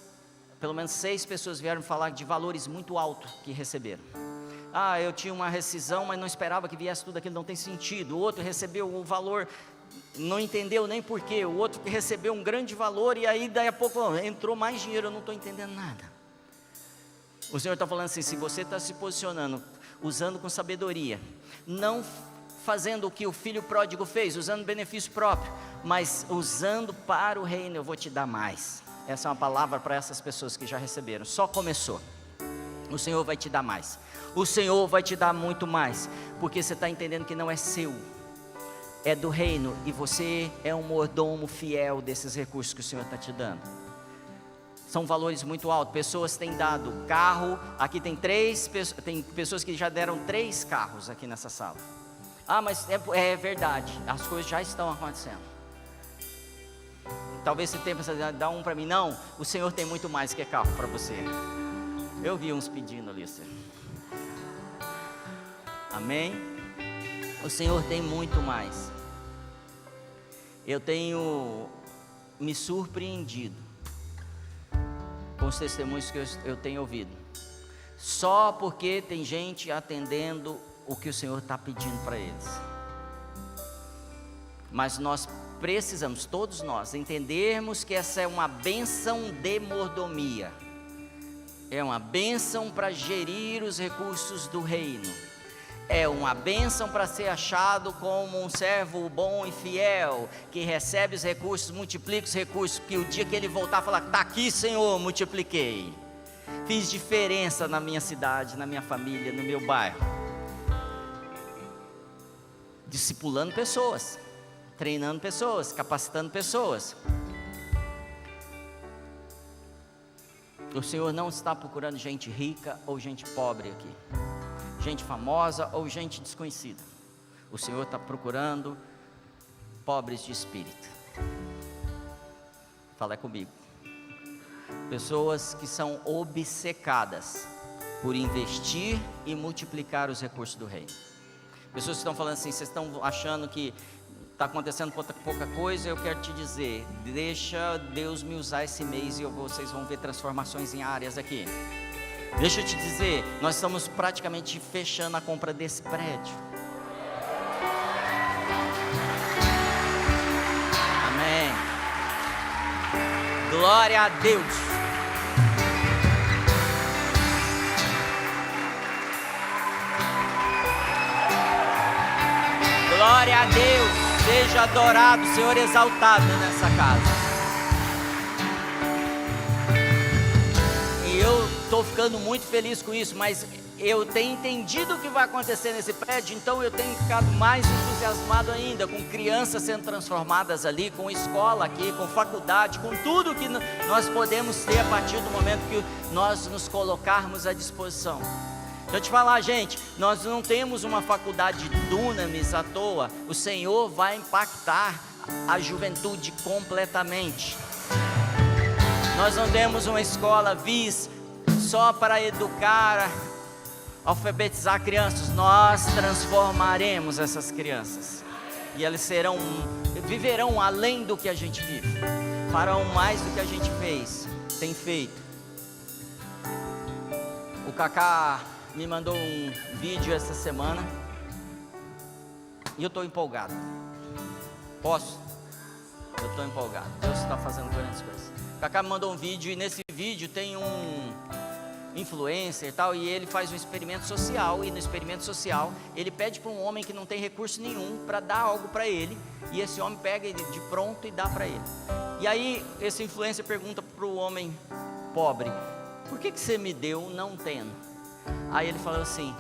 Speaker 1: pelo menos 6 pessoas vieram falar de valores muito altos que receberam. Eu tinha uma rescisão, mas não esperava que viesse tudo aquilo, não tem sentido. O outro recebeu um valor, não entendeu nem porquê. O outro que recebeu um grande valor, e aí daí a pouco entrou mais dinheiro, eu não estou entendendo nada. O Senhor está falando assim: se você está se posicionando, usando com sabedoria, não fazendo o que o filho pródigo fez, usando benefício próprio, mas usando para o reino, eu vou te dar mais. Essa é uma palavra para essas pessoas que já receberam. Só começou. O Senhor vai te dar mais. O Senhor vai te dar muito mais, porque você está entendendo que não é seu, é do reino, e você é um mordomo fiel desses recursos que o Senhor está te dando. São valores muito altos. Pessoas têm dado carro. Aqui tem pessoas que já deram 3 carros aqui nessa sala. Mas é verdade, as coisas já estão acontecendo. Talvez você tenha pensado: dá um para mim. Não, o Senhor tem muito mais que carro para você. Eu vi uns pedindo ali. Amém? O Senhor tem muito mais. Eu tenho me surpreendido com os testemunhos que eu tenho ouvido. Só porque tem gente atendendo o que o Senhor está pedindo para eles. Mas nós precisamos, todos nós, entendermos que essa é uma bênção de mordomia. É uma bênção para gerir os recursos do reino. É uma bênção para ser achado como um servo bom e fiel, que recebe os recursos, multiplica os recursos, que o dia que ele voltar falar: está aqui, Senhor, multipliquei. Fiz diferença na minha cidade, na minha família, no meu bairro. Discipulando pessoas, treinando pessoas, capacitando pessoas. O Senhor não está procurando gente rica ou gente pobre aqui, gente famosa ou gente desconhecida. O Senhor está procurando pobres de espírito. Fala comigo. Pessoas que são obcecadas por investir e multiplicar os recursos do reino. Pessoas que estão falando assim: vocês estão achando que está acontecendo pouca coisa. Eu quero te dizer, deixa Deus me usar esse mês e vocês vão ver transformações em áreas aqui. Deixa eu te dizer, nós estamos praticamente fechando a compra desse prédio. Amém. Glória a Deus. Glória a Deus. Seja adorado, Senhor, exaltado nessa casa. E eu estou ficando muito feliz com isso, mas eu tenho entendido o que vai acontecer nesse prédio, então eu tenho ficado mais entusiasmado ainda, com crianças sendo transformadas ali, com escola aqui, com faculdade, com tudo que nós podemos ter a partir do momento que nós nos colocarmos à disposição. Deixa eu te falar, gente, nós não temos uma faculdade Dunamis à toa. O Senhor vai impactar a juventude completamente. Nós não temos uma escola VIS só para educar, alfabetizar crianças. Nós transformaremos essas crianças e elas viverão além do que a gente vive. farão mais do que a gente tem feito. O Kaká me mandou um vídeo essa semana e eu estou empolgado. Posso? Eu estou empolgado. Deus está fazendo grandes coisas. O Kaká me mandou um vídeo e nesse vídeo tem um influencer e tal, e ele faz um experimento social, e no experimento social ele pede para um homem que não tem recurso nenhum para dar algo para ele, e esse homem pega ele de pronto e dá para ele. E aí esse influencer pergunta para o homem pobre: por que você me deu não tendo? Aí ele falou assim: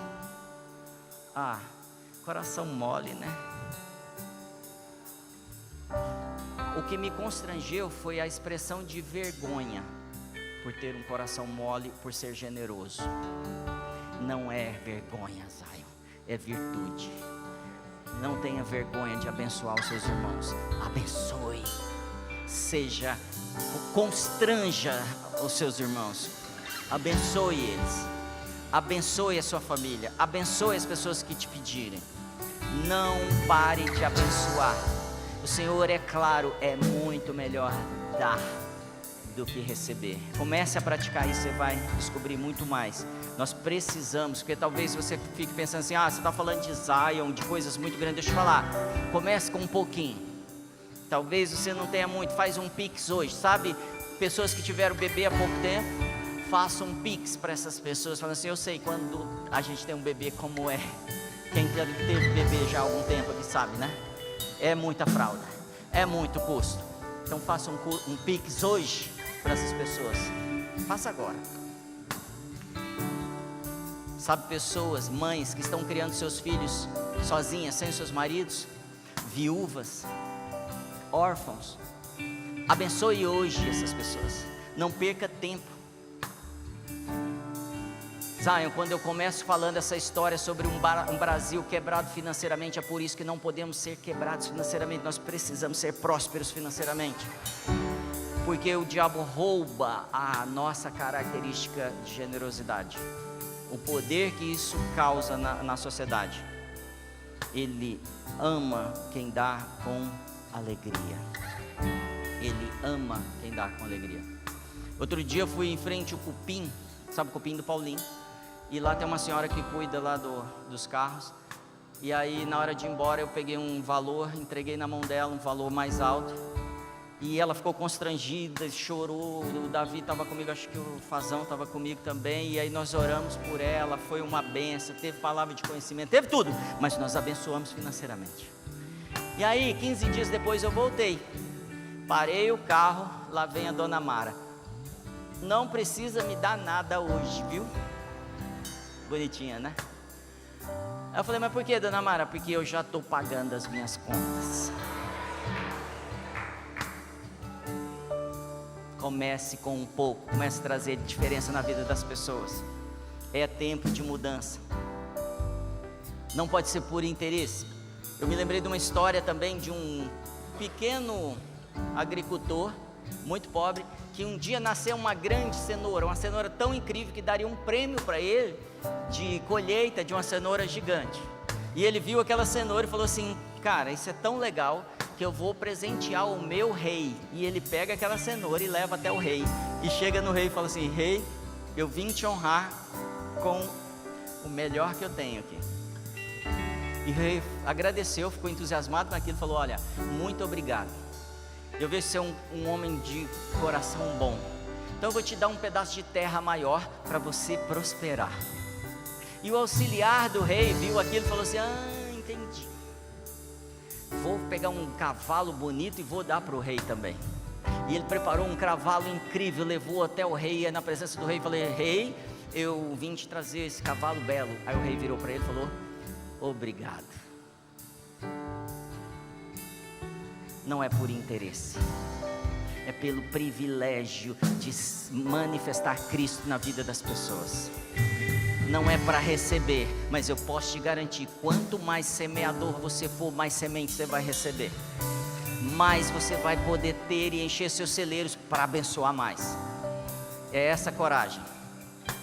Speaker 1: coração mole, né? O que me constrangeu foi a expressão de vergonha por ter um coração mole, por ser generoso. Não é vergonha, Zion, é virtude. Não tenha vergonha de abençoar os seus irmãos. Abençoe, constranja os seus irmãos. Abençoe eles. Abençoe a sua família. Abençoe as pessoas que te pedirem. Não pare de abençoar. O Senhor, é claro, é muito melhor dar do que receber. Comece a praticar isso, você vai descobrir muito mais. Nós precisamos, porque talvez você fique pensando assim: você está falando de Zion, de coisas muito grandes. Deixa eu falar, comece com um pouquinho. Talvez você não tenha muito, faz um pix hoje, sabe? Pessoas que tiveram bebê há pouco tempo, faça um pix para essas pessoas, falando assim: eu sei quando a gente tem um bebê como é. Quem teve bebê já há algum tempo aqui sabe, né? É muita fralda, é muito custo. Então faça um pix hoje para essas pessoas. Faça agora. Sabe, pessoas, mães que estão criando seus filhos sozinhas, sem seus maridos, viúvas, órfãos. Abençoe hoje essas pessoas. Não perca tempo. Zion, quando eu começo falando essa história sobre um Brasil quebrado financeiramente, é por isso que não podemos ser quebrados financeiramente. Nós precisamos ser prósperos financeiramente, porque o diabo rouba a nossa característica de generosidade, o poder que isso causa na sociedade. Ele ama quem dá com alegria. Ele ama quem dá com alegria. Outro dia eu fui em frente ao Cupim, sabe o Cupim do Paulinho? E lá tem uma senhora que cuida lá dos carros. E aí na hora de ir embora eu peguei um valor, entreguei na mão dela um valor mais alto. E ela ficou constrangida, chorou. O Davi estava comigo, acho que o Fazão estava comigo também. E aí nós oramos por ela, foi uma bênção, teve palavra de conhecimento, teve tudo. Mas nós abençoamos financeiramente. E aí 15 dias depois eu voltei. Parei o carro, lá vem a dona Mara: não precisa me dar nada hoje, viu? Bonitinha, né? Aí eu falei: mas por que, dona Mara? Porque eu já estou pagando as minhas contas. Comece com um pouco, comece a trazer diferença na vida das pessoas. É tempo de mudança. Não pode ser por interesse. Eu me lembrei de uma história também de um pequeno agricultor, muito pobre, que um dia nasceu uma grande cenoura, uma cenoura tão incrível que daria um prêmio para ele de colheita de uma cenoura gigante. E ele viu aquela cenoura e falou assim: cara, isso é tão legal que eu vou presentear o meu rei. E ele pega aquela cenoura e leva até o rei, e chega no rei e fala assim: rei, eu vim te honrar com o melhor que eu tenho aqui. E o rei agradeceu, ficou entusiasmado naquilo, falou: olha, muito obrigado, eu vejo ser um homem de coração bom, então eu vou te dar um pedaço de terra maior para você prosperar. E o auxiliar do rei viu aquilo e falou assim: entendi, vou pegar um cavalo bonito e vou dar para o rei também. E ele preparou um cavalo incrível, levou até o rei, e na presença do rei falei: rei, eu vim te trazer esse cavalo belo. Aí o rei virou para ele e falou: obrigado. Não é por interesse, é pelo privilégio de manifestar Cristo na vida das pessoas. Não é para receber, mas eu posso te garantir: quanto mais semeador você for, mais semente você vai receber, mais você vai poder ter e encher seus celeiros para abençoar mais. É essa coragem.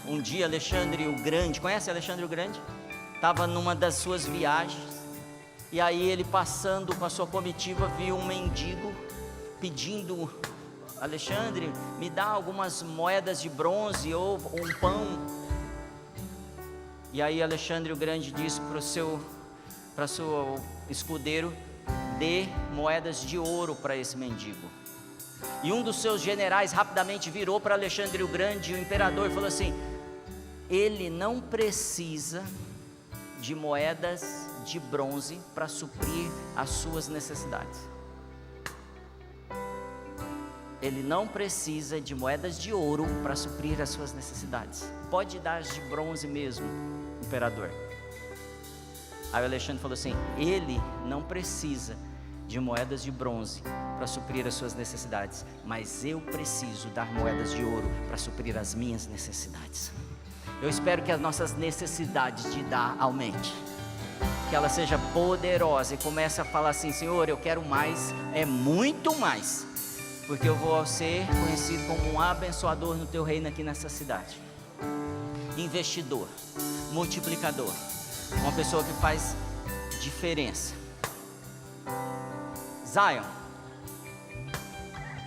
Speaker 1: Um dia Alexandre o Grande, conhece Alexandre o Grande? Estava numa das suas viagens, e aí ele passando com a sua comitiva viu um mendigo pedindo Alexandre, me dá algumas moedas de bronze ou um pão. E aí Alexandre o Grande disse para seu escudeiro: dê moedas de ouro para esse mendigo. E um dos seus generais rapidamente virou para Alexandre o Grande, o imperador, e falou assim: ele não precisa de moedas de bronze para suprir as suas necessidades. Ele não precisa de moedas de ouro para suprir as suas necessidades. Pode dar as de bronze mesmo, imperador. Aí o Alexandre falou assim: ele não precisa de moedas de bronze para suprir as suas necessidades, mas eu preciso dar moedas de ouro para suprir as minhas necessidades. Eu espero que as nossas necessidades de dar aumente, que ela seja poderosa e comece a falar assim: Senhor, eu quero mais, é muito mais, porque eu vou ser conhecido como um abençoador no teu reino aqui nessa cidade. Investidor, multiplicador, uma pessoa que faz diferença. Zion,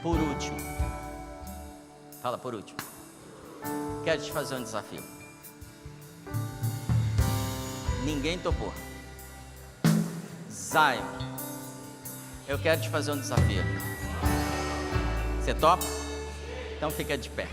Speaker 1: por último, fala por último, quero te fazer um desafio. Ninguém topou. Zion, eu quero te fazer um desafio. Você topa? Então fica de pé.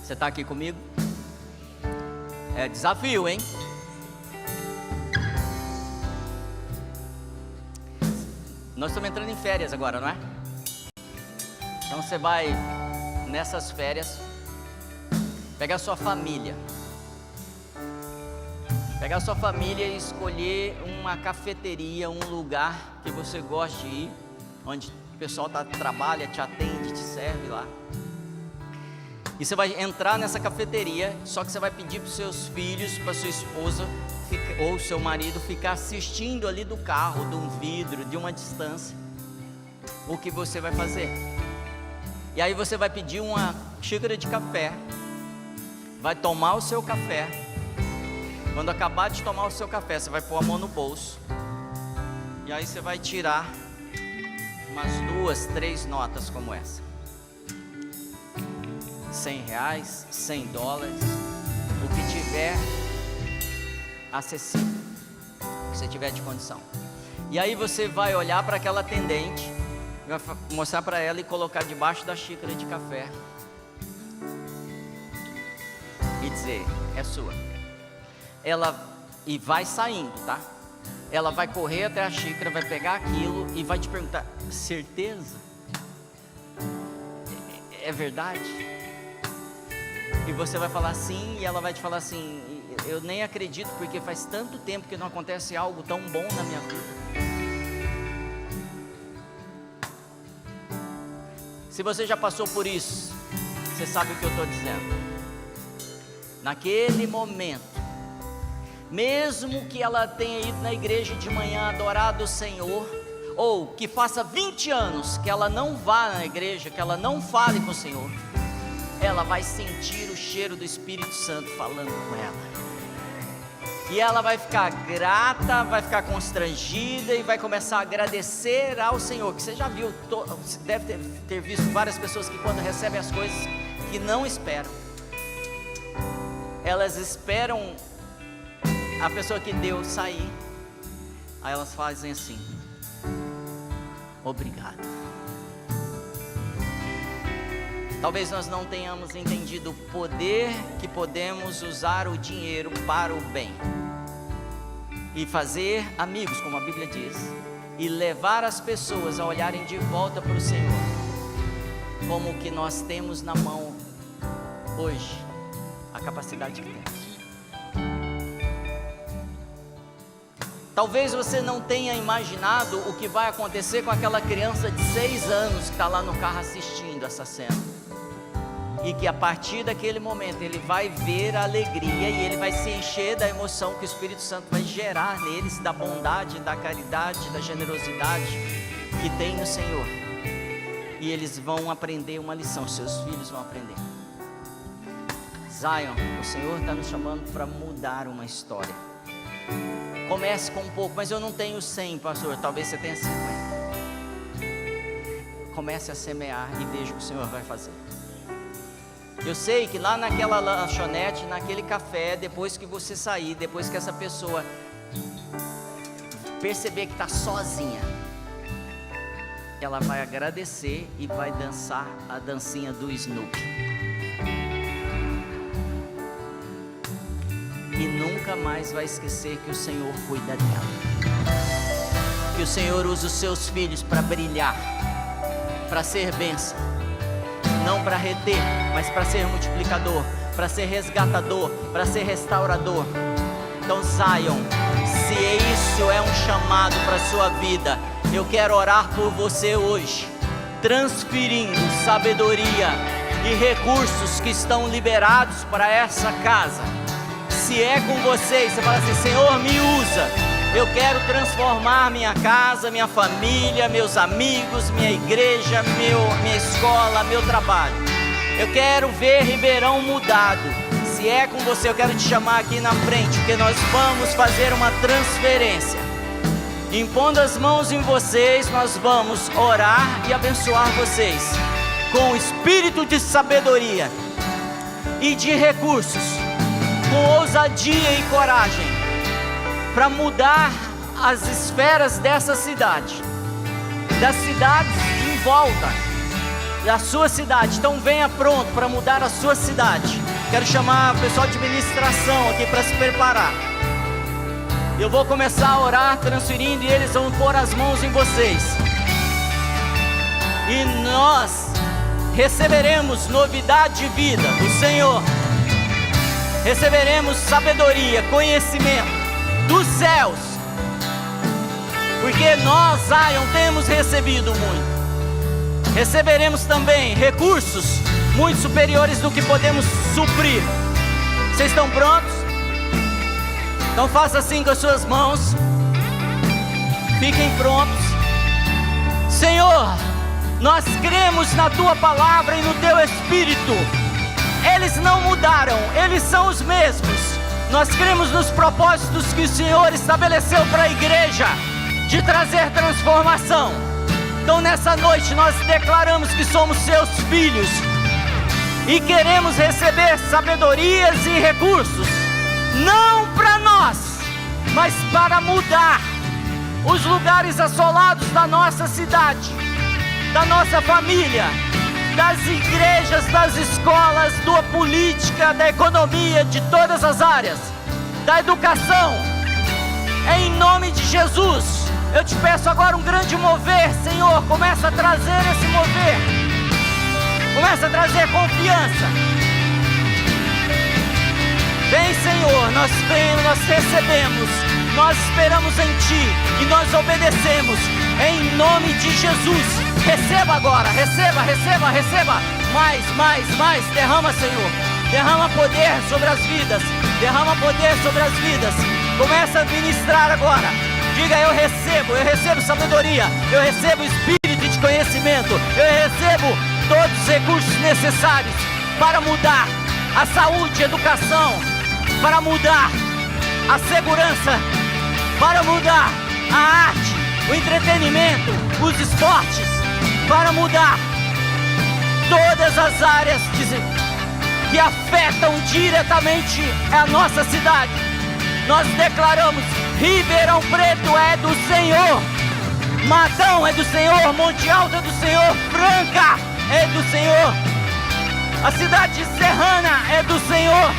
Speaker 1: Você está aqui comigo? É desafio, hein? Nós estamos entrando em férias agora, não é? Então você vai, nessas férias, pegar a sua família. Pegar a sua família e escolher uma cafeteria, um lugar que você goste de ir, onde o pessoal trabalha, te atende, te serve lá. E você vai entrar nessa cafeteria, só que você vai pedir para os seus filhos, para sua esposa ou seu marido ficar assistindo ali do carro, de um vidro, de uma distância, o que você vai fazer. E aí você vai pedir uma xícara de café, vai tomar o seu café. Quando acabar de tomar o seu café, você vai pôr a mão no bolso, e aí você vai tirar umas 2, 3 notas como essa. R$100, $100, o que tiver acessível, o que você tiver de condição. E aí você vai olhar para aquela atendente, vai mostrar para ela e colocar debaixo da xícara de café e dizer: é sua. E vai saindo, tá? Ela vai correr até a xícara, vai pegar aquilo e vai te perguntar: certeza? É verdade? E você vai falar sim, e ela vai te falar assim: eu nem acredito, porque faz tanto tempo que não acontece algo tão bom na minha vida. Se você já passou por isso, você sabe o que eu estou dizendo. Naquele momento, mesmo que ela tenha ido na igreja de manhã adorado o Senhor, ou que faça 20 anos que ela não vá na igreja, que ela não fale com o Senhor, ela vai sentir o cheiro do Espírito Santo falando com ela. E ela vai ficar grata, vai ficar constrangida e vai começar a agradecer ao Senhor. Que você já viu, você deve ter visto várias pessoas que quando recebem as coisas que não esperam, elas esperam a pessoa que deu sair, aí elas fazem assim: obrigado. Talvez nós não tenhamos entendido o poder que podemos usar o dinheiro para o bem e fazer amigos, como a Bíblia diz, e levar as pessoas a olharem de volta para o Senhor, como o que nós temos na mão hoje, a capacidade que temos. Talvez você não tenha imaginado o que vai acontecer com aquela criança de 6 anos que está lá no carro assistindo essa cena. E que a partir daquele momento ele vai ver a alegria e ele vai se encher da emoção que o Espírito Santo vai gerar neles, da bondade, da caridade, da generosidade que tem no Senhor. E eles vão aprender uma lição, seus filhos vão aprender. Zion, o Senhor está nos chamando para mudar uma história. Comece com um pouco, mas eu não tenho 100, pastor, talvez você tenha 50. Comece a semear e veja o que o Senhor vai fazer. Eu sei que lá naquela lanchonete, naquele café, depois que você sair, depois que essa pessoa perceber que está sozinha, ela vai agradecer e vai dançar a dancinha do Snoopy. E nunca mais vai esquecer que o Senhor cuida dela. Que o Senhor usa os seus filhos para brilhar, para ser bênção. Não para reter, mas para ser multiplicador, para ser resgatador, para ser restaurador. Então, Zion, se isso é um chamado para a sua vida, eu quero orar por você hoje, transferindo sabedoria e recursos que estão liberados para essa casa. Se é com você, você fala assim: Senhor, me usa. Eu quero transformar minha casa, minha família, meus amigos, minha igreja, minha escola, meu trabalho. Eu quero ver Ribeirão mudado. Se é com você, eu quero te chamar aqui na frente, porque nós vamos fazer uma transferência. Impondo as mãos em vocês, nós vamos orar e abençoar vocês com o espírito de sabedoria e de recursos, com ousadia e coragem, para mudar as esferas dessa cidade, das cidades em volta da sua cidade. Então venha pronto para mudar a sua cidade. Quero chamar o pessoal de administração aqui para se preparar. Eu vou começar a orar, transferindo, e eles vão pôr as mãos em vocês. E nós receberemos novidade de vida do Senhor. Receberemos sabedoria, conhecimento dos céus, porque nós, Zion, temos recebido muito. Receberemos também recursos muito superiores do que podemos suprir. Vocês estão prontos? Então faça assim com as suas mãos. Fiquem prontos. Senhor, nós cremos na Tua palavra e no Teu Espírito. Eles não mudaram, eles são os mesmos. Nós cremos nos propósitos que o Senhor estabeleceu para a igreja, de trazer transformação. Então nessa noite nós declaramos que somos seus filhos e queremos receber sabedorias e recursos, não para nós, mas para mudar os lugares assolados da nossa cidade, da nossa família, das igrejas, das escolas, da política, da economia, de todas as áreas, da educação. Em nome de Jesus, eu te peço agora um grande mover, Senhor. Começa a trazer esse mover, começa a trazer confiança. Vem, Senhor, nós recebemos, nós esperamos em Ti e nós obedecemos, em nome de Jesus. Receba agora, receba. Mais, derrama, Senhor. Derrama poder sobre as vidas. Derrama poder sobre as vidas. Começa a ministrar agora. Diga: eu recebo sabedoria. Eu recebo espírito de conhecimento. Eu recebo todos os recursos necessários para mudar a saúde, a educação, para mudar a segurança, para mudar a arte, o entretenimento, os esportes, para mudar todas as áreas que afetam diretamente a nossa cidade. Nós declaramos: Ribeirão Preto é do Senhor, Matão é do Senhor, Monte Alto é do Senhor, Franca é do Senhor, a cidade serrana é do Senhor.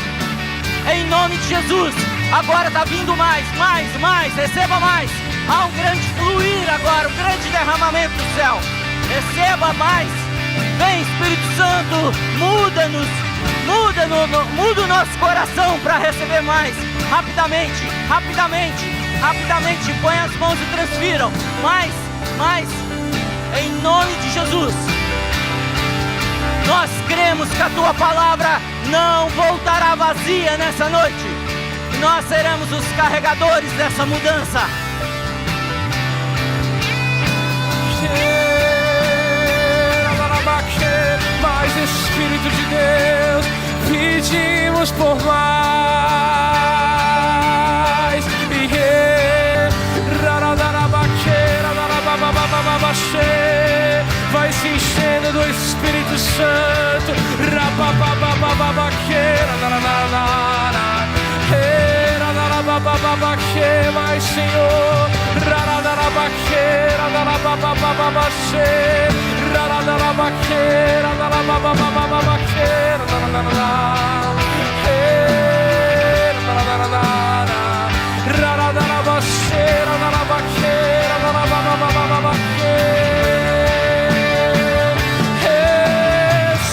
Speaker 1: Em nome de Jesus, agora está vindo mais, receba mais. Há um grande fluir agora, um grande derramamento do céu. Receba mais. Vem, Espírito Santo, muda-nos, muda o nosso coração para receber mais. Rapidamente, põe as mãos e transfiram. Mais, em nome de Jesus. Nós cremos que a Tua palavra não voltará vazia nessa noite. Nós seremos os carregadores dessa mudança.
Speaker 2: Mais Espírito de Deus, pedimos por mais. Vai se enchendo do Espírito Santo. Mais, Senhor.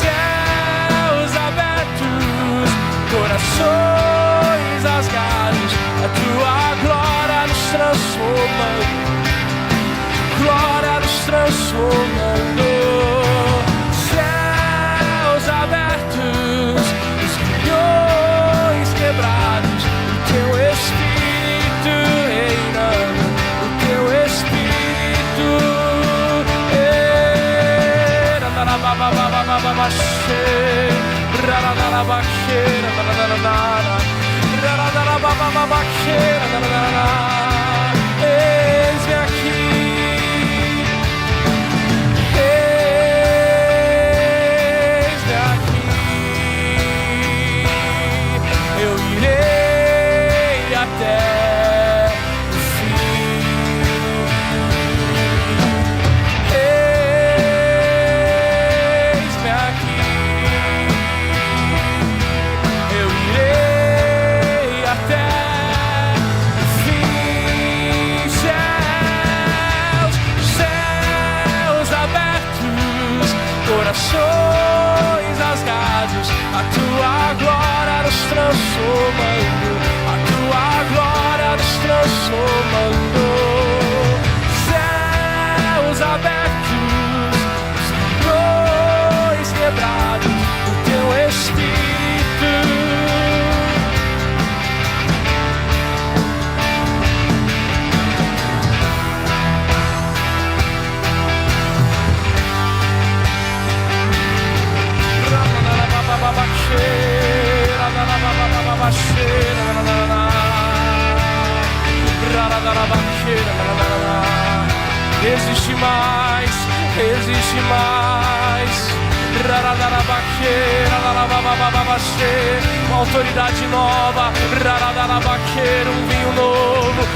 Speaker 2: Céus abertos, corações rasgados, a tua glória nos transformando, glória nos transformando. Céus abertos, os grilhões quebrados, o teu Espírito reinando, o teu Espírito. Eis-me aqui. Eu irei até o fim. Eis-me aqui. Eu irei até o fim. Céus abertos, corações rasgados, a tua glória nos transformando, a tua glória nos transformando. Céus abertos, os grilhões quebrados, o teu Espírito. Existe mais, existe mais. Uma autoridade nova, um vinho novo.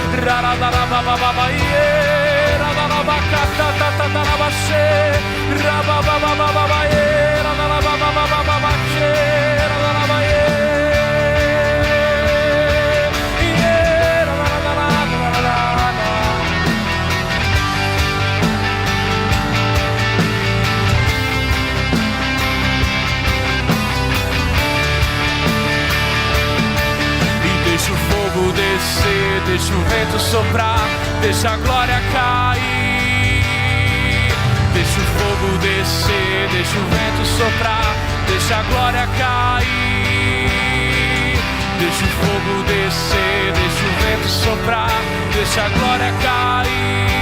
Speaker 2: Descer, deixa o vento soprar, deixa a glória cair. Deixa o fogo descer, deixa o vento soprar, deixa a glória cair. Deixa o fogo descer, deixa o vento soprar, deixa a glória cair.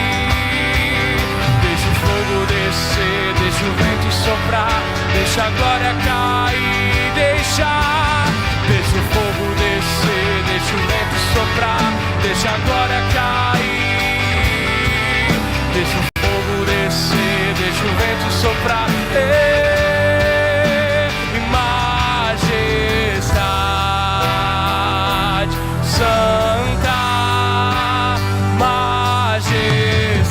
Speaker 2: Deixa o fogo descer, deixa o vento soprar, deixa a glória cair. Deixa o fogo descer, deixa o vento soprar, deixa a glória cair. Deixa o fogo descer, deixa o vento soprar. Majestade santa, majestade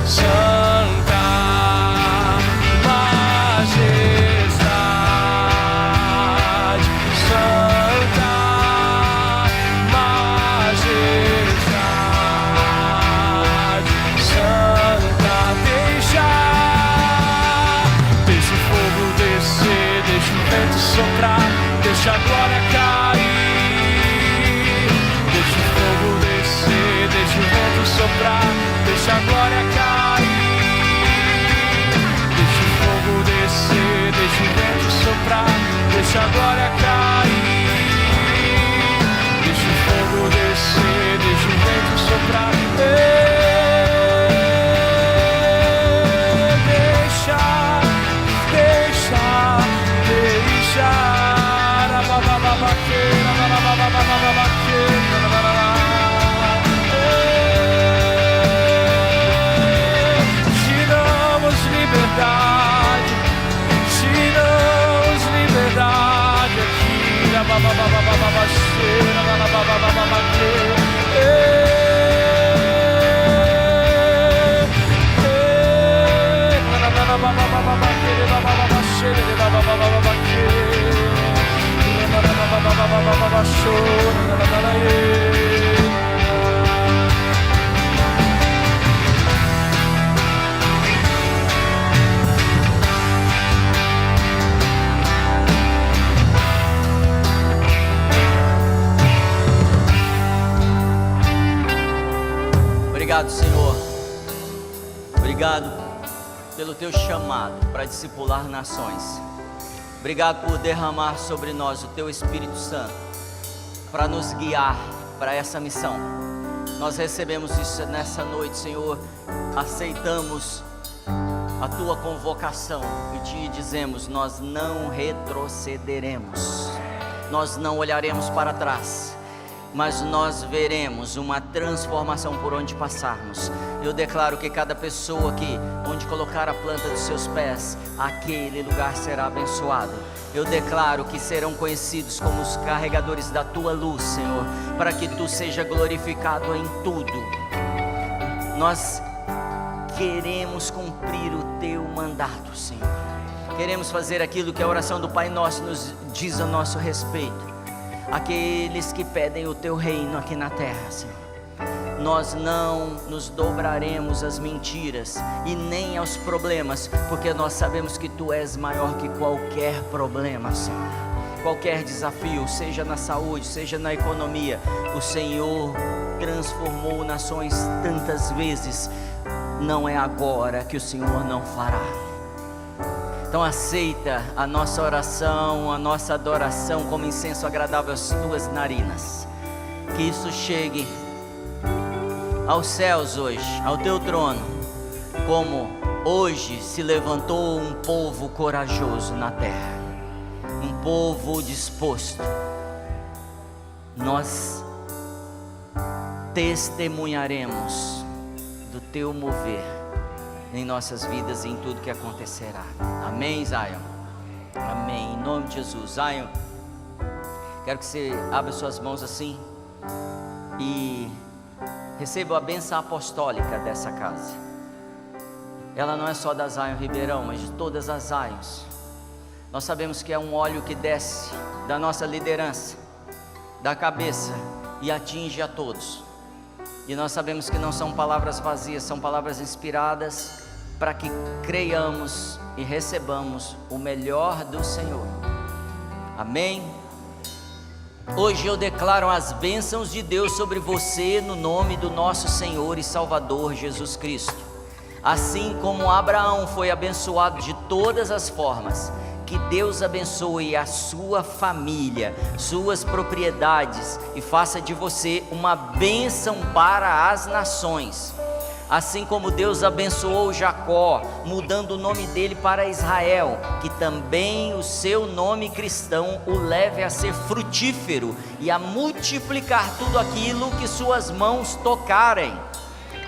Speaker 2: santa, majestade santa, majestade santa. Deixa o fogo descer, deixa o vento soprar, deixa a glória cair. Deixa o fogo descer, deixa o vento soprar, deixa a glória cair. Deixa o fogo descer, deixa o vento soprar, deixa a glória cair. Deixa o fogo descer, deixa o vento soprar. Deixa
Speaker 1: Obrigado, Senhor. Obrigado pelo teu chamado para discipular nações. Obrigado por derramar sobre nós o teu Espírito Santo para nos guiar para essa missão. Nós recebemos isso nessa noite, Senhor. Aceitamos a tua convocação e te dizemos: nós não retrocederemos, nós não olharemos para trás, mas nós veremos uma transformação por onde passarmos. Eu declaro que cada pessoa aqui, onde colocar a planta dos seus pés, aquele lugar será abençoado. Eu declaro que serão conhecidos como os carregadores da tua luz, Senhor, para que tu seja glorificado em tudo. Nós queremos cumprir o teu mandato, Senhor. Queremos fazer aquilo que a oração do Pai Nosso nos diz a nosso respeito. Aqueles que pedem o teu reino aqui na terra, Senhor. Nós não nos dobraremos às mentiras e nem aos problemas, porque nós sabemos que tu és maior que qualquer problema, Senhor. Qualquer desafio, seja na saúde, seja na economia, o Senhor transformou nações tantas vezes. Não é agora que o Senhor não fará. Então aceita a nossa oração, a nossa adoração como incenso agradável às tuas narinas. Que isso chegue aos céus hoje, ao teu trono, como hoje se levantou um povo corajoso na terra, um povo disposto. Nós testemunharemos do teu mover em nossas vidas e em tudo que acontecerá. Amém, Zion? Amém, em nome de Jesus. Zion, quero que você abra suas mãos assim e receba a bênção apostólica dessa casa. Ela não é só da Zion Ribeirão, mas de todas as Zions. Nós sabemos que é um óleo que desce da nossa liderança, da cabeça, e atinge a todos. E nós sabemos que não são palavras vazias, são palavras inspiradas para que creiamos e recebamos o melhor do Senhor. Amém? Hoje eu declaro as bênçãos de Deus sobre você no nome do nosso Senhor e Salvador Jesus Cristo. Assim como Abraão foi abençoado de todas as formas, que Deus abençoe a sua família, suas propriedades e faça de você uma bênção para as nações. Assim como Deus abençoou Jacó, mudando o nome dele para Israel, que também o seu nome cristão o leve a ser frutífero e a multiplicar tudo aquilo que suas mãos tocarem.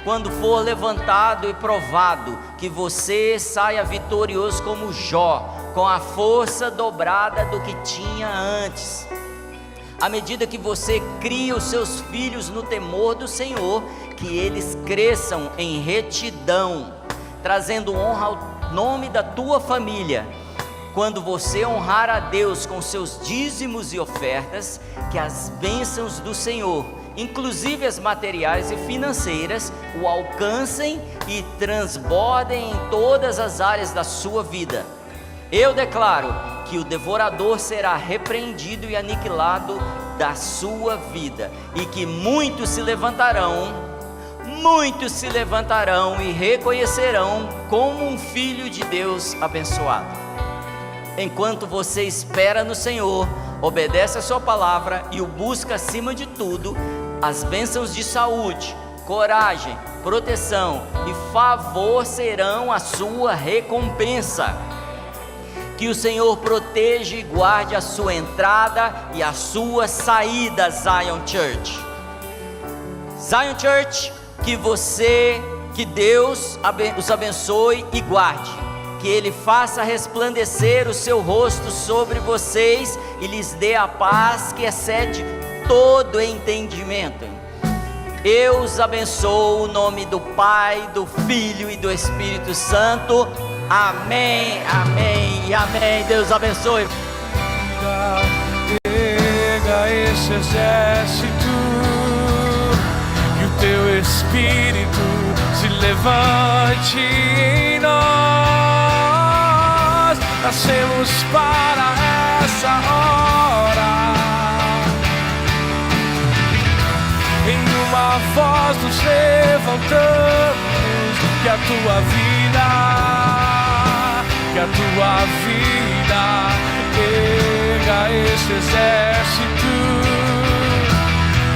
Speaker 1: Quando for levantado e provado, que você saia vitorioso como Jó, com a força dobrada do que tinha antes. À medida que você cria os seus filhos no temor do Senhor, que eles cresçam em retidão, trazendo honra ao nome da tua família. Quando você honrar a Deus com seus dízimos e ofertas, que as bênçãos do Senhor, inclusive as materiais e financeiras, o alcancem e transbordem em todas as áreas da sua vida. Eu declaro que o devorador será repreendido e aniquilado da sua vida, e que muitos se levantarão e reconhecerão como um filho de Deus abençoado. Enquanto você espera no Senhor, obedece a sua palavra e o busca acima de tudo, as bênçãos de saúde, coragem, proteção e favor serão a sua recompensa. Que o Senhor proteja e guarde a sua entrada e a sua saída, Zion Church. Zion Church, que Deus os abençoe e guarde. Que Ele faça resplandecer o seu rosto sobre vocês e lhes dê a paz que excede todo entendimento. Eu os abençoo no nome do Pai, do Filho e do Espírito Santo. Amém, amém e amém. Deus abençoe.
Speaker 2: Pega esse exército e o teu Espírito se levante em nós. Nascemos para essa hora. Em uma voz nos levantamos, que a tua vida, que a tua vida erga esse exército,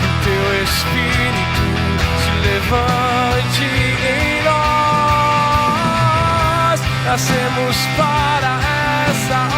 Speaker 2: que o teu Espírito se levante em nós. Nascemos para essa hora.